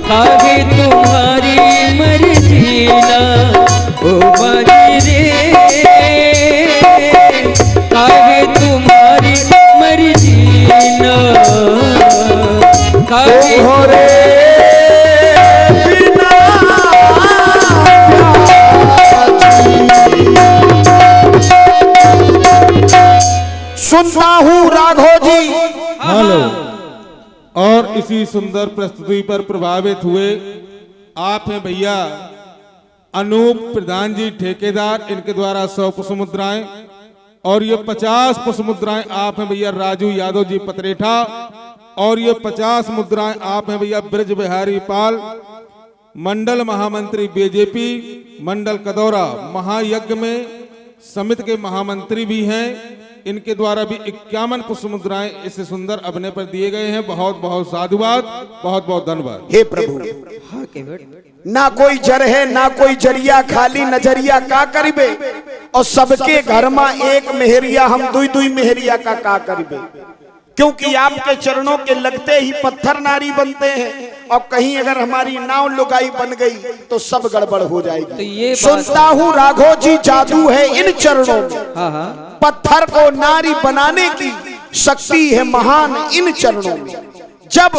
काहे तुम्हारी मर्जी ना, ओ बाजी रे काहे तुम्हारी मर्जी ना, काहे तोहरे बिना सुनता हूँ राघव जी। हेलो। और इसी सुंदर प्रस्तुति पर प्रभावित हुए आप हैं भैया अनूप प्रधान जी ठेकेदार, इनके द्वारा 100 पुष्प मुद्राएं, और ये 50 पुष्प मुद्राएं आप हैं भैया राजू यादव जी पतरेठा, और ये 50 मुद्राएं आप हैं भैया ब्रज बिहारी पाल, मंडल महामंत्री बीजेपी मंडल कदौरा, महायज्ञ में समिति के महामंत्री भी हैं। इनके द्वारा भी 51 पुष्प मुद्राएं इस सुंदर अभिनय पर दिए गए हैं। बहुत बहुत साधुवाद, बहुत बहुत धन्यवाद। हे प्रभु, ना कोई जर है ना कोई जरिया, खाली नजरिया का करिबे, और सबके घर में एक मेहरिया, हम दुई दुई मेहरिया का करिबे। क्योंकि आपके चरणों के लगते ही पत्थर नारी बनते हैं, और कहीं अगर हमारी नाव लुगाई बन गई तो सब गड़बड़ हो जाएगी। तो ये सुनता हूँ राघव जी जादू है इन चरणों में, पत्थर को नारी बनाने की शक्ति है महान इन चरणों में। जब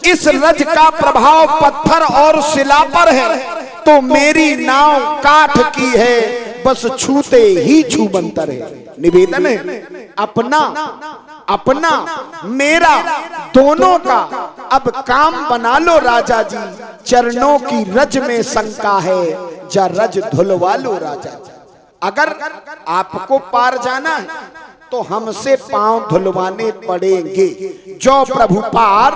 इस रज का प्रभाव पत्थर और शिला पर है तो मेरी नाव काठ की है, बस छूते ही छूबंतर है। निवेदन है अपना अपना मेरा दोनों का अब काम बना लो राजा जी, चरणों की रज में शंका है, जा रज धुलवा लो राजा जी। अगर आपको पार जाना है तो हमसे पांव धुलवाने पड़ेंगे। जो प्रभु पार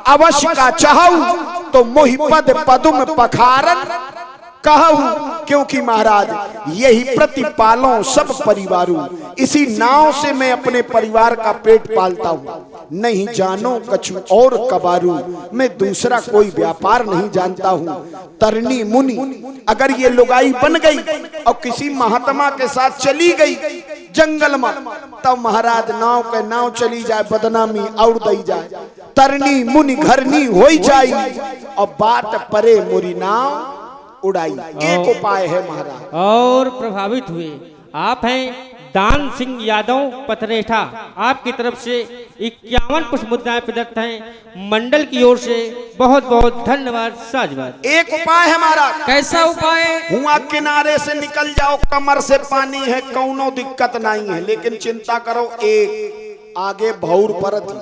अवश्य का चाहूं तो मोहिपद पदुम पखारन कहूं, क्योंकि महाराज यही प्रतिपालों सब परिवारों, इसी नाव से मैं अपने परिवार का पेट पालता हूँ। नहीं जानो कछु और कबारू, मैं दूसरा कोई व्यापार नहीं जानता हूँ। तरनी मुनि अगर ये लुगाई बन गई और किसी महात्मा के साथ चली गई जंगल में, तब महाराज नाव के नाव चली जाए, बदनामी और दई जाए, तरनी मुनि घरनी हो जाए, और बात परे मुरी नाव उड़ाई। एक उपाय है महाराज। और प्रभावित हुए आप हैं दान सिंह यादव पथरेठा, आपकी तरफ से 51 पुष्प मुद्राएं प्रदत्त हैं। मंडल की ओर से बहुत बहुत धन्यवाद साधुवाद। एक उपाय है महाराज। कैसा उपाय? हुआ किनारे से निकल जाओ, कमर से पानी है, कौनो दिक्कत नहीं है, लेकिन चिंता करो एक आगे भौर पर थी।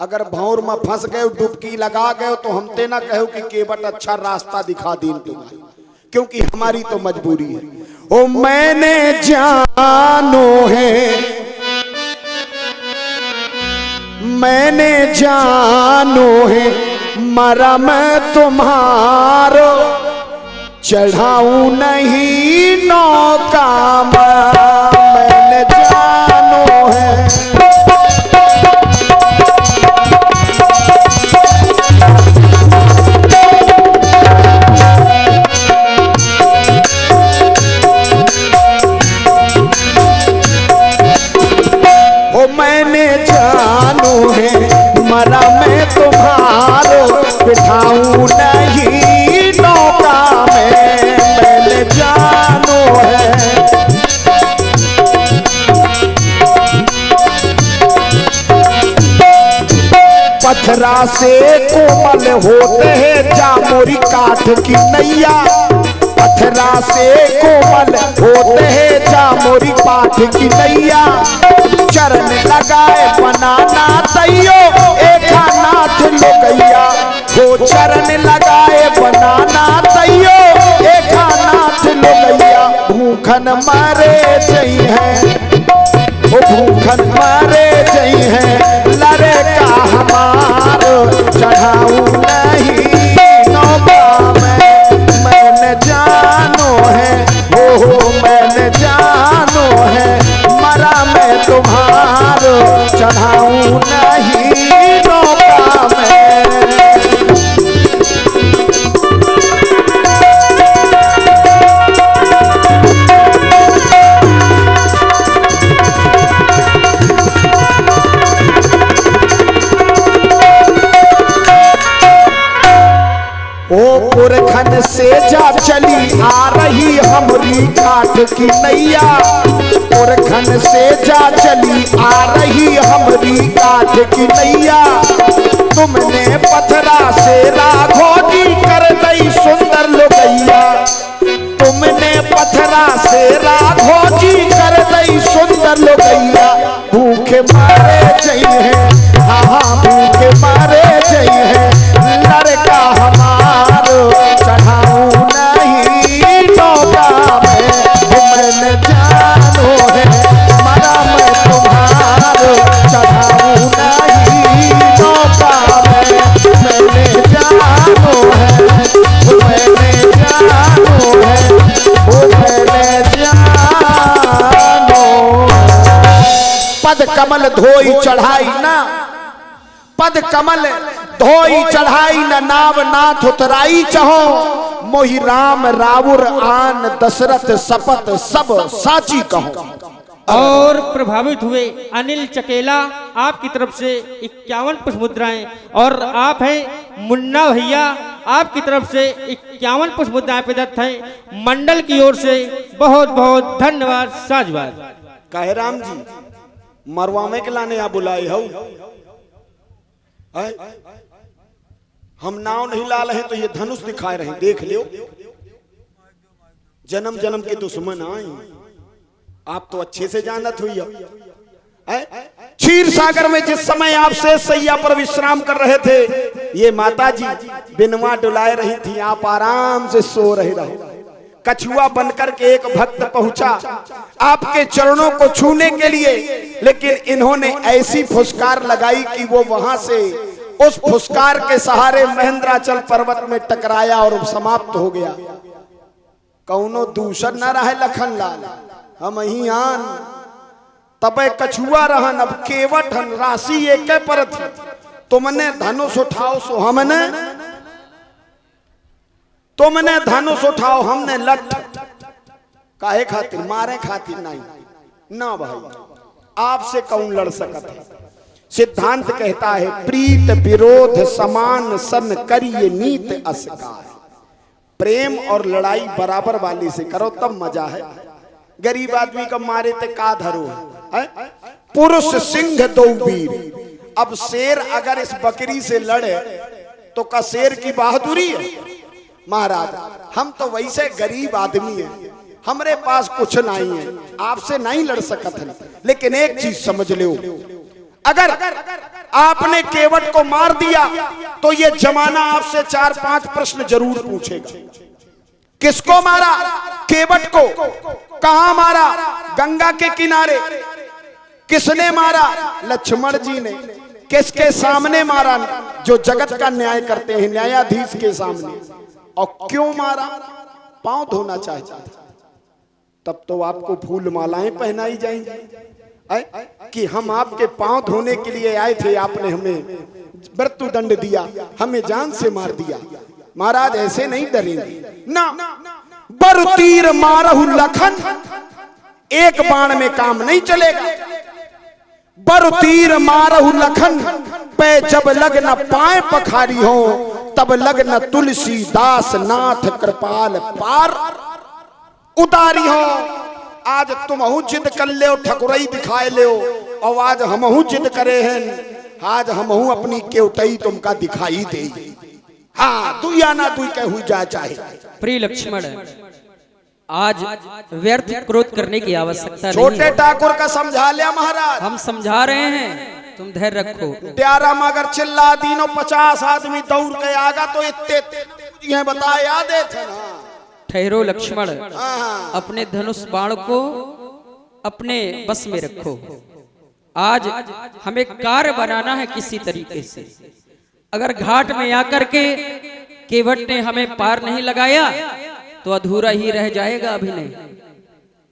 अगर भौर में फंस गए, डुबकी लगा गए, तो हम ते ना कहो कि केवट अच्छा रास्ता दिखा दीन तुम्हारी, क्योंकि हमारी तो मजबूरी है। ओ मैंने जानो है, मैंने जानो है, मरा मैं तुम्हारो, चढ़ाऊं नहीं नौका मैंने जानो है। मैंने जानो है, मरा मैं तुम्हारो, बिठाऊं नहीं नौका मैंने जानो है। पथरा से कोमल होते हैं जामुरी काठ की नैया, पथरा से कोमल होते हैं जा मोरी पाठ की नैया। चरण लगाए बनाना तैयो एक नाथ लो गैया। वो चरण लगाए बनाना तैयो एक नाथ लो गैया। भूखन मारे जई है, वो भूखन मारे जई है, लड़े का हमारो चढ़ाऊ नहीं नौका में। मैंने जानो है, हो मैंने जानो है, मरा मैं तुम्हारो चढ़ाऊ नहीं नौका में। ओ पुरखन से जा चली आ रही हमरी काठ की नैया। पुरखन से जा चली आ रही हमरी काठ की नैया। तुमने पथरा से राघो जी कर दई सुंदर लोगैया। तुमने पथरा से राघो जी कर दई सुंदर लोगैया। भूखे मारे जई है, हाँ भूखे मारे जई है, लड़का हमारो चढ़ाऊ नहीं नौका में। मैंने जानो है, मरा मैं तुम्हारो चढ़ाऊ नहीं नौका में। मैंने जानो है, मैंने जानो है, मैंने जानो। पद कमल धोई चढ़ाई ना, पद कमल धोई चढ़ाई न नाव नाथ उतराई चहो। मोहि राम रावुर आन दशरथ सपत सब साची कहो। और प्रभावित हुए अनिल चकेला, आपकी तरफ से 51 पुष्प मुद्राएं। और आप हैं मुन्ना भैया, आपकी तरफ से 51 पुष्प मुद्राएं प्रदत्त हैं। मंडल की ओर से बहुत बहुत धन्यवाद, साधुवाद। कहे राम जी मरवा में के लाने आप बुलाए हो, हम नाव नहीं ला रहे तो ये धनुष दिखाए रहे, देख लियो। जन्म जन्म के दुश्मन आए, आप तो अच्छे से जानत हुई हो। क्षीर सागर में जिस समय आप से सैया पर विश्राम कर रहे थे, ये माता जी बिनवा डुलाए रही थी, आप आराम से सो रहे रहो। कछुआ बनकर के एक भक्त पहुंचा आपके चरणों को छूने के लिए, लेकिन इन्होंने ऐसी फुसकार लगाई कि वो वहां से उस फुसकार के सहारे महेंद्राचल पर्वत में टकराया और समाप्त हो गया। कौनो दूसर न रहे लखन लाल, हम ही आन तबे कछुआ रहन, अब केवट हन, राशि एक पर थी। तुमने धनुष उठाओ सो हमने, तुमने धनुष उठाओ हमने लठ। काहे खातिर? मारे खातिर नहीं ना भाई, आपसे कौन लड़ सकता है। सिद्धांत कहता है प्रीत विरोध समान सन करिए नीत असकार। प्रेम और लड़ाई बराबर वाली से करो तब मजा है। गरीब आदमी का मारे ते का धरो है? पुरुष सिंह दो वीर। अब शेर अगर इस बकरी से लड़े तो का शेर की बहादुरी है? महाराज हम तो वैसे गरीब आदमी हैं, हमरे पास कुछ नहीं है, आपसे नहीं लड़ सकत है। लेकिन एक चीज समझ लो, अगर आपने केवट को मार दिया तो ये जमाना आपसे 4-5 प्रश्न जरूर पूछेगा। किसको मारा? केवट को। कहां मारा? गंगा के किनारे। किसने मारा? लक्ष्मण जी ने। किसके सामने मारा? जो जगत का न्याय करते हैं, न्यायाधीश के सामने। और क्यों मारा? पांव धोना चाहता था। तब तो आपको फूल मालाएं पहनाई जाएंगी कि हम आपके पांव धोने के लिए आए थे, आपने हमें मृत्यु दंड दिया, हमें जान से मार दिया। महाराज ऐसे नहीं डरेंगे ना। बर तीर मारहु लखन, एक बाण में काम नहीं चलेगा। बर तीर मारहु लखन, पे जब लग न पाए पखारी हो, तब लग न तुलसीदास नाथ कृपाल पार उतारी हो। आज तुम जिद कर ले, ठकुरई दिखाए ले, और आज हम जिद करे हैं, आज हम अपनी केवटई तुमका दिखाई दे। हाँ दुया ना दुई कह हुई जा चाहे। प्रिय लक्ष्मण, आज व्यर्थ क्रोध करने की आवश्यकता नहीं छोटे है। ठाकुर का समझा लिया महाराज। हम समझा रहे हैं, तुम धैर्य रखो। प्यारा मगर चिल्ला दीनो 50 आदमी दौड़ के आगा तो इतने बता याद थे ना। ठहरो लक्ष्मण, हाँ। अपने धनुष बाण को अपने बस में रखो। आज हमें कार्य बनाना है किसी तरीके से। अगर घाट में आकर के केवट ने हमें पार नहीं लगाया तो अधूरा ही रह जाएगा अभिनय,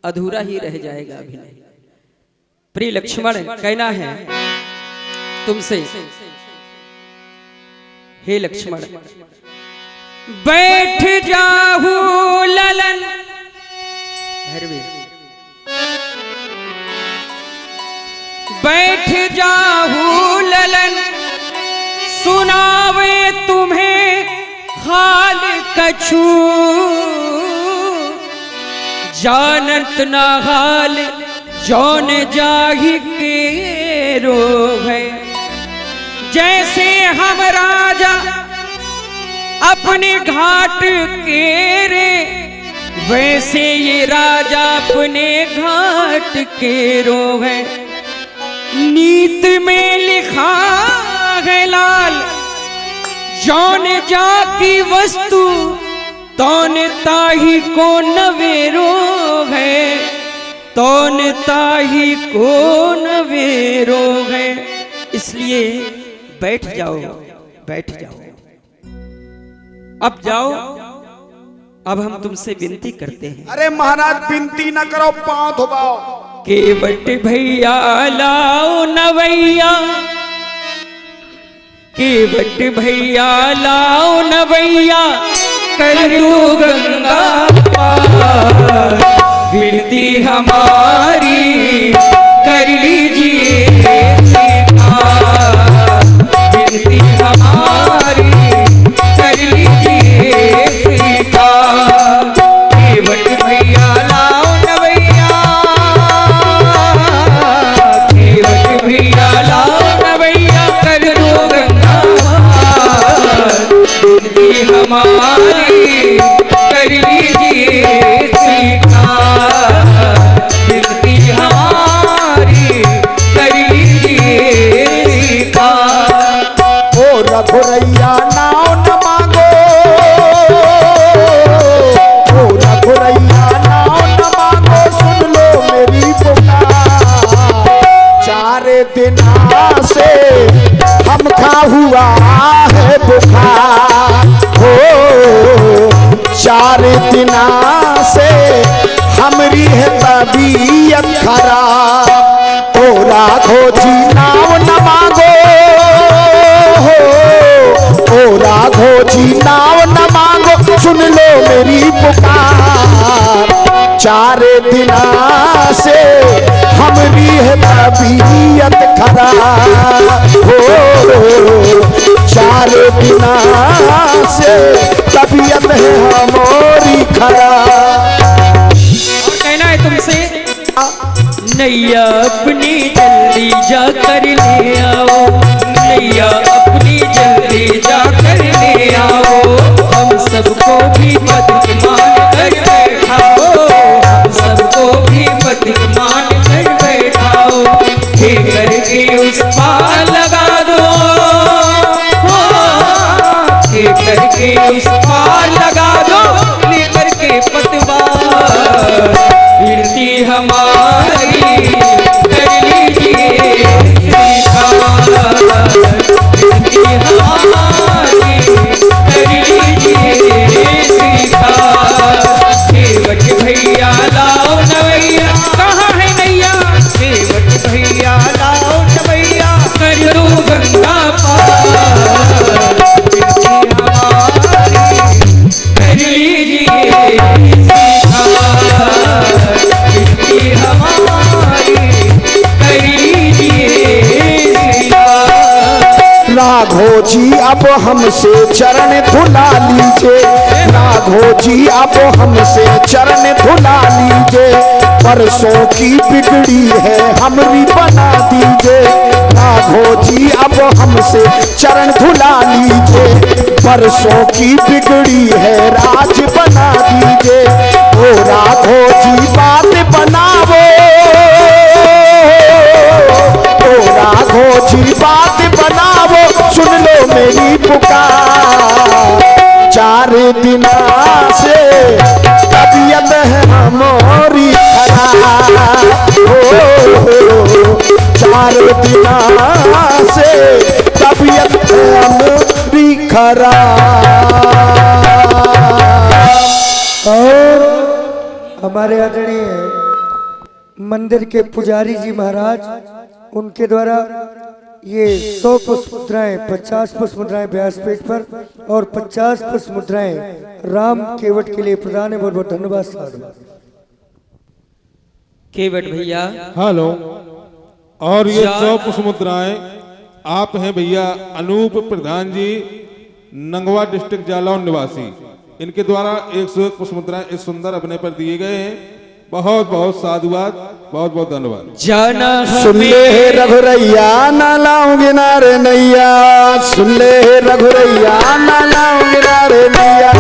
अधूरा ही रह जाएगा अभिनय। प्रिय लक्ष्मण, कहना है तुमसे, हे लक्ष्मण, बैठ जाहू ललन भैरवी, बैठ जाहू ललन, सुनावे तुम्हें हाल कछु, जानत न हाल जौन जाहि के रोग है। जैसे हम राजा अपने घाट के रे, वैसे ये राजा अपने घाट के रोग है। नीत में लिखा है लाल, जौन जा की वस्तु तौन ताही को नवेरो है, तौन ताही को नवेरो है। इसलिए बैठ जाओ, बैठ जाओ, अब जाओ। अब हम तुमसे विनती करते हैं। अरे महाराज विनती न करो, पांव धुबाओ। केवट भैया लाओ नवैया, केवट भैया लाओ नवैया, कर लो गंगा पार। विनती हमारी कर लीजिए स्वीकार, विनती हमारी कर लीजिए स्वीकार। केवट भैया लाओ नवैया, केवट भैया लाओ नवैया, कर लो गंगा पार। विनती हमारी कर लीजिए स्वीकार, विनती हमारी कर लीजिए स्वीकार। ओ रघुरैया नाव न मांगो, ओ रघुरैया नाव न मांगो, सुन लो मेरी पुकार। 4 दिन से हम खा हुआ है बुखार हो, 4 दिन से हमरी है तबीयत खराब। ओ राघो जी नाव न मांगो, ओ राघो जी नाव न मांगो, सुन लो मेरी पुकार। 4 दिन से हमरी है तबीयत खराब हो, 4 दिन से तबीयत है हमारी खराब। और कहना है तुमसे, नैया अपनी जल्दी जा कर ले आओ, नैया अपनी जल्दी जा कर ले आओ। हम सबको भी पथिक मान कर बैठाओ, हम सबको भी पथिक मान कर बैठाओ। हे करके उस पार लगा दो, हे करके उस पार लगा दो, लेकर के पतवार। विनती हमारी कर लीजिए स्वीकार, विनती हमारी कर लीजिए स्वीकार। केवट भैया लाओ नवैया, कहाँ है नैया? केवट भैया लाओ नवैया, कर लो गंगा पार। विनती हमारी कर लीजिए स्वीकार, विनती हमारी कर लीजिए स्वीकार। राघो जी अब हमसे चरण धुला लीजिए, राघो जी अब हमसे चरण धुला लीजिए। परसों की बिगड़ी है हमरी बना दीजिए, राघो जी अब हमसे चरण धुला लीजिए। परसों की बिगड़ी है राज बना दीजिए, ओ राघो जी बात बनावो, ओ राघो जी बात बनावो, सुन लो मेरी पुकार। 4 दिन से तबीयत है हमारी खराब, 4 दिन से तबीयत है हमारी खराब। और हमारे आदरणीय मंदिर के पुजारी जी महाराज, उनके द्वारा ये 100 पुष्प मुद्राएं, 50 पुष्प मुद्राएं व्यासपीठ पर और 50 पुष्प मुद्राएं राम केवट के लिए प्रदान है। बहुत बहुत धन्यवाद साहब। केवट भैया हेलो। और ये 100 पुष्प मुद्राएं आप हैं भैया अनूप प्रधान जी, नंगवा डिस्ट्रिक्ट जालौन निवासी। इनके द्वारा 101 पुष्प मुद्राएं इस सुंदर अभिनय पर दिए गए हैं। बहुत बहुत साधुवाद, बहुत बहुत धन्यवाद। जाना सुन ले रघुरैया ना लाऊंगे नारे नैया, सुन ले रघुरैया ना लाऊंगे नारे नैया,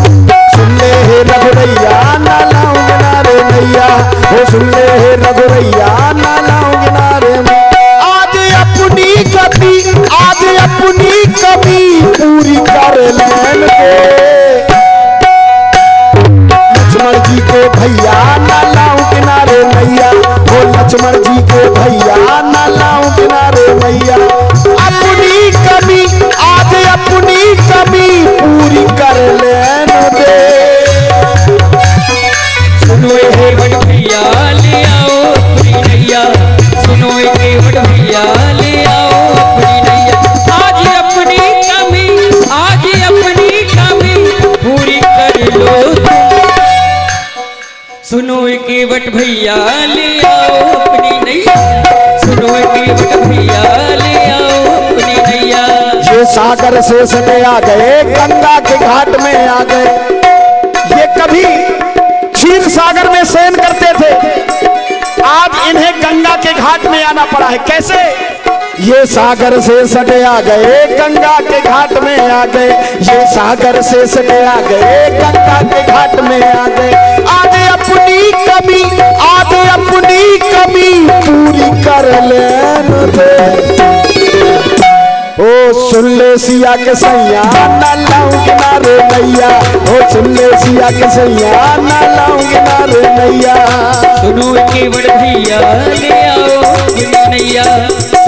सुन ले रघुरैया ना लाऊंगे नारे नैया, हो सुन ले रघुरैया ना लाऊंगे नारे नैया। आज अपनी कभी, आज अपनी कभी पूरी कर लेन दे, लक्ष्मण जी के भैया ना लाऊं किनारे मैया, हो लक्ष्मण जी के भैया ना लाऊं किनारे मैया। अपनी कमी, आज अपनी कमी पूरी कर लेने दे। सुनो केवट भैया ले आओ अपनी नैया, सुनो केवट भैया ले आओ अपनी नैया। आज अपनी कमी, आज अपनी कमी पूरी कर लो तुम। सुनो केवट भैया ले आओ अपनी नैया, सुनो केवट भैया ले आओ अपनी नैया। ये सागर से सटे आ गए, गंगा के घाट में आ गए। ये कभी क्षीर सागर में शयन करते थे, आज इन्हें गंगा के घाट में आना पड़ा है। कैसे? ये सागर से सटे आ गए, गंगा के घाट में आ गए। ये सागर से सटे आ गए, गंगा के घाट में आ गए। आज अपनी कमी, आज अपनी कमी पूरी कर लेने दे। ओ सुन ले सिया के सैया ना लाऊं किनारे नैया, ओ सुन ले सिया के सैया ना लाऊं किनारे नैया। सुनो केवट भैया ले आओ अपनी नैया,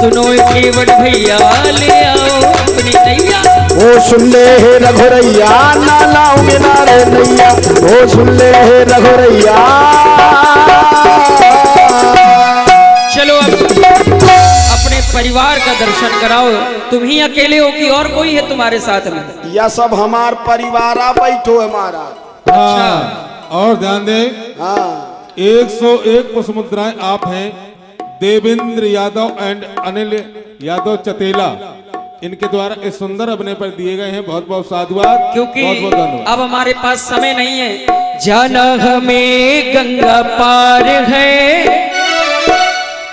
सुनो केवट भैया ले आओ अपनी नैया। ओ सुन ले हे रघुरैया ना लाऊं किनारे नैया, ओ सुन ले हे रघुरैया। चलो अब अपने परिवार का दर्शन कराओ। तुम ही अकेले हो कि और कोई है तुम्हारे साथ में? यह सब हमार परिवार आ बैठो हमारा। हाँ, और ध्यान दें, हाँ 101 पुष्प मुद्राएं आप हैं देवेंद्र यादव एंड अनिल यादव चतेला, इनके द्वारा इस सुंदर अभिनय पर दिए गए हैं। बहुत बहुत साधुवाद, क्योंकि बहुत बहुत धन्यवाद। अब हमारे पास समय नहीं है। जाना हमें गंगा पार है,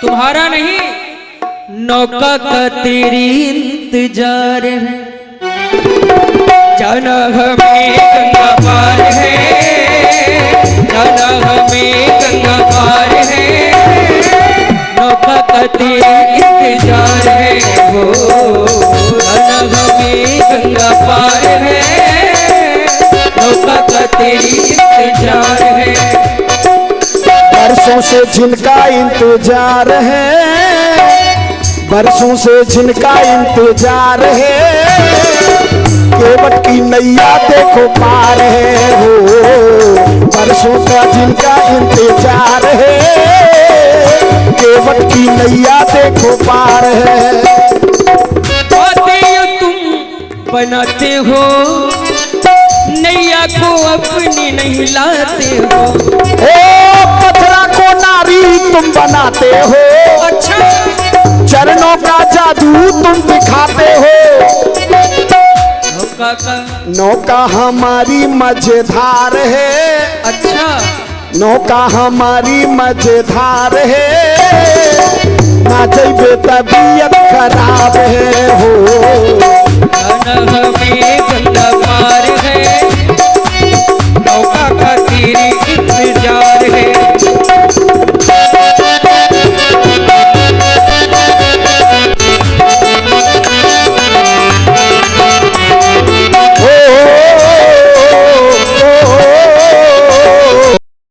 तुम्हारा नहीं नौका का तेरी इंतजार है। जाना हमें गंगा पार है, जाना हमें गंगा पार है, नौका का तेरी इंतजार है। हो जाना हमें गंगा पार है, नौका का तेरी इंतजार है। बरसों से जिनका इंतजार है, बरसों से जिनका इंतजार है, केवट की नैया देखो पार है। हो बरसों का जिनका इंतजार है, केवट की नैया देखो पार है। बातें तुम बनाते हो, नैया को अपनी नहीं लाते हो। ओ पत्थरा को नारी तुम बनाते हो, अच्छा चरणों का जादू तुम दिखाते हो। नौका का, नौका हमारी मजेदार है, अच्छा नौका हमारी मजेदार है, ना जइबे तबीयत खराब है। हो जाना हमें